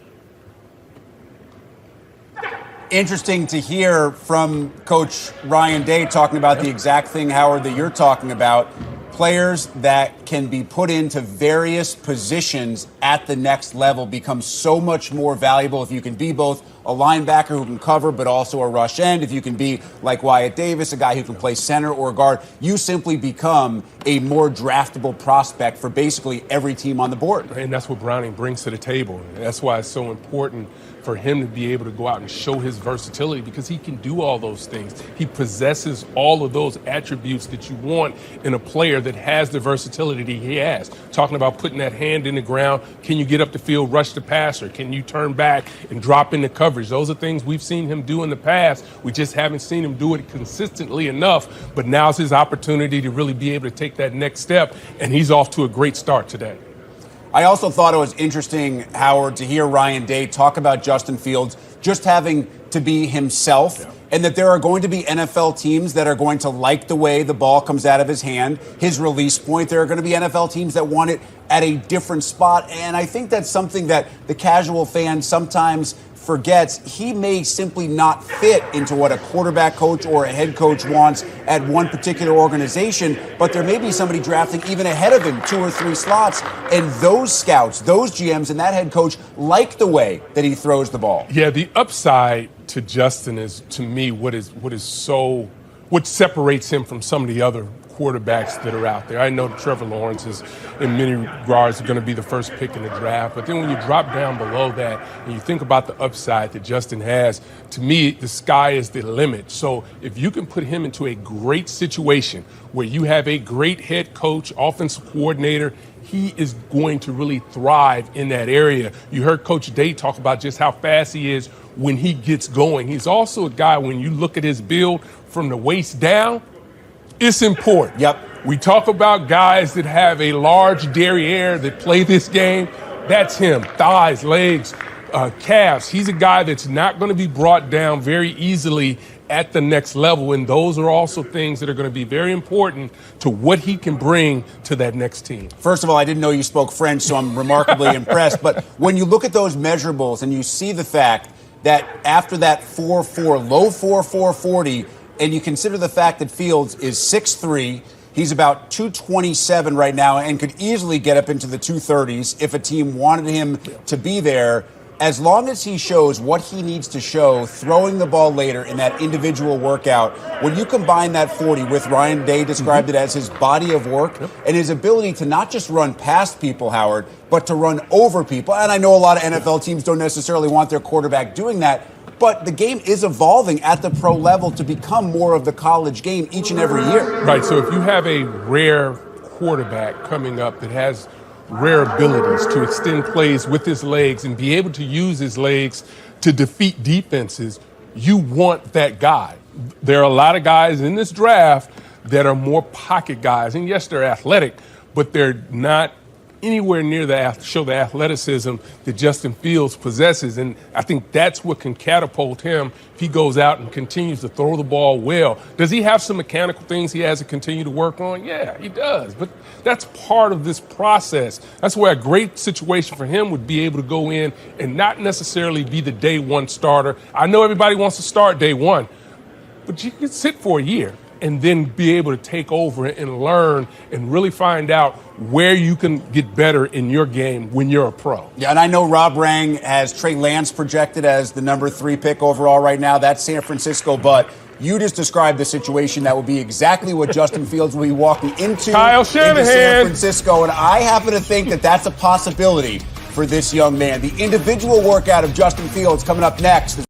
E: Interesting to hear from Coach Ryan Day talking about the exact thing, Howard, that you're talking about. Players that can be put into various positions at the next level become so much more valuable if you can be both a linebacker who can cover but also a rush end. If you can be like Wyatt Davis, a guy who can play center or guard, you simply become a more draftable prospect for basically every team on the board.
F: And that's what Browning brings to the table. That's why it's so important for him to be able to go out and show his versatility, because he can do all those things. He possesses all of those attributes that you want in a player that has the versatility that he has. Talking about putting that hand in the ground, can you get up the field, rush the passer? Can you turn back and drop into coverage? Those are things we've seen him do in the past. We just haven't seen him do it consistently enough, but now's his opportunity to really be able to take that next step, and he's off to a great start today.
E: I also thought it was interesting, Howard, to hear Ryan Day talk about Justin Fields just having to be himself, and that there are going to be NFL teams that are going to like the way the ball comes out of his hand, his release point. There are going to be NFL teams that want it at a different spot, and I think that's something that the casual fan sometimes forgets. He may simply not fit into what a quarterback coach or a head coach wants at one particular organization, but there may be somebody drafting even ahead of him 2 or 3 slots, and those scouts, those GMs, and that head coach like the way that he throws the ball.
F: Yeah, the upside to Justin is, to me, what separates him from some of the other quarterbacks that are out there. I know that Trevor Lawrence is, in many regards, going to be the first pick in the draft. But then when you drop down below that and you think about the upside that Justin has, to me, the sky is the limit. So if you can put him into a great situation where you have a great head coach, offensive coordinator, he is going to really thrive in that area. You heard Coach Day talk about just how fast he is when he gets going. He's also a guy, when you look at his build from the waist down, it's important.
E: Yep.
F: We talk about guys that have a large derriere that play this game. That's him. Thighs, legs, calves. He's a guy that's not going to be brought down very easily at the next level, and those are also things that are going to be very important to what he can bring to that next team.
E: First of all, I didn't know you spoke French, so I'm remarkably impressed. But when you look at those measurables and you see the fact that after that 4.4, low 4.4 40, and you consider the fact that Fields is 6'3", he's about 227 right now and could easily get up into the 230s if a team wanted him to be there. As long as he shows what he needs to show, throwing the ball later in that individual workout, when you combine that 40 with Ryan Day described it as his body of work and his ability to not just run past people, Howard, but to run over people. And I know a lot of NFL teams don't necessarily want their quarterback doing that, but the game is evolving at the pro level to become more of the college game each and every year.
F: Right, so if you have a rare quarterback coming up that has rare abilities to extend plays with his legs and be able to use his legs to defeat defenses, you want that guy. There are a lot of guys in this draft that are more pocket guys, and yes, they're athletic, but they're not anywhere near the athleticism that Justin Fields possesses, and I think that's what can catapult him if he goes out and continues to throw the ball well. Does he have some mechanical things he has to continue to work on? Yeah, he does, but that's part of this process. That's where a great situation for him would be able to go in and not necessarily be the day one starter. I know everybody wants to start day one, but you can sit for a year and then be able to take over and learn and really find out where you can get better in your game when you're a pro.
E: Yeah, and I know Rob Rang has Trey Lance projected as the number 3 pick overall right now. That's San Francisco, but you just described the situation that will be exactly what Justin Fields will be walking into,
F: Kyle Shanahan.
E: Into San Francisco, and I happen to think that that's a possibility for this young man. The individual workout of Justin Fields coming up next.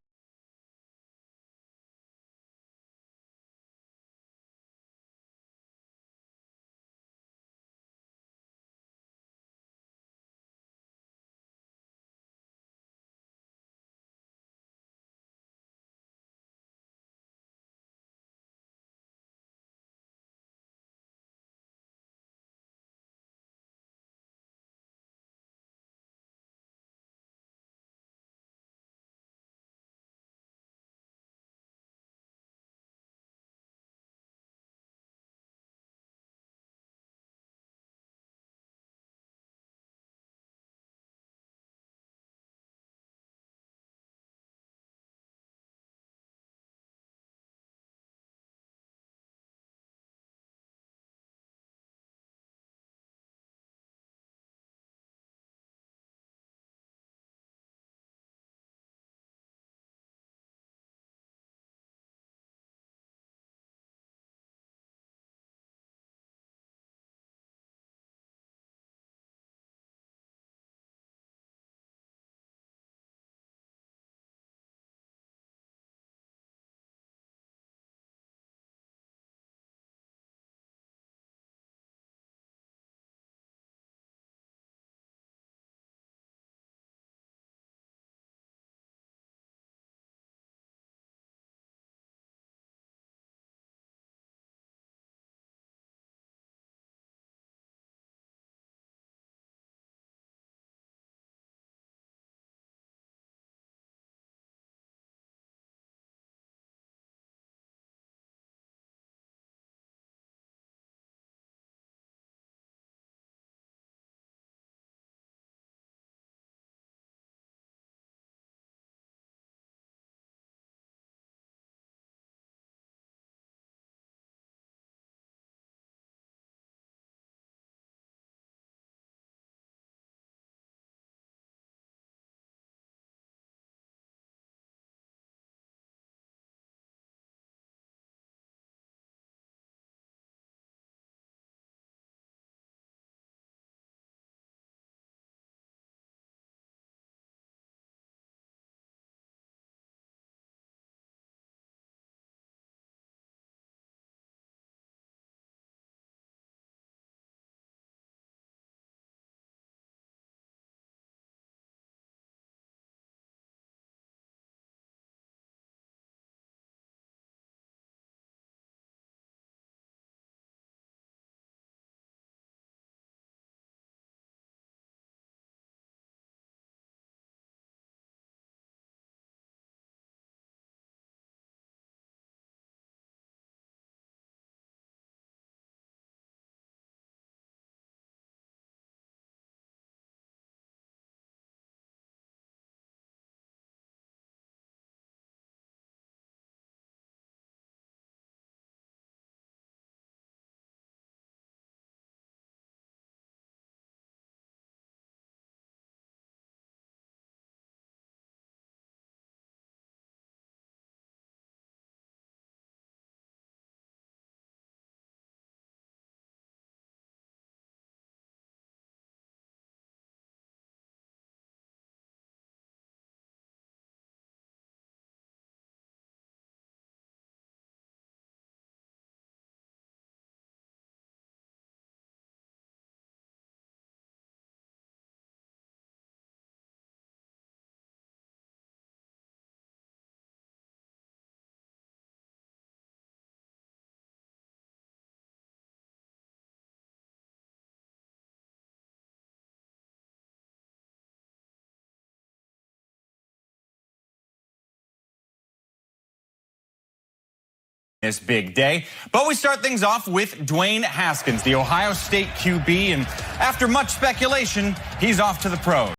A: this big day. But we start things off with Dwayne Haskins, the Ohio State QB, and after much speculation, he's off to the pros.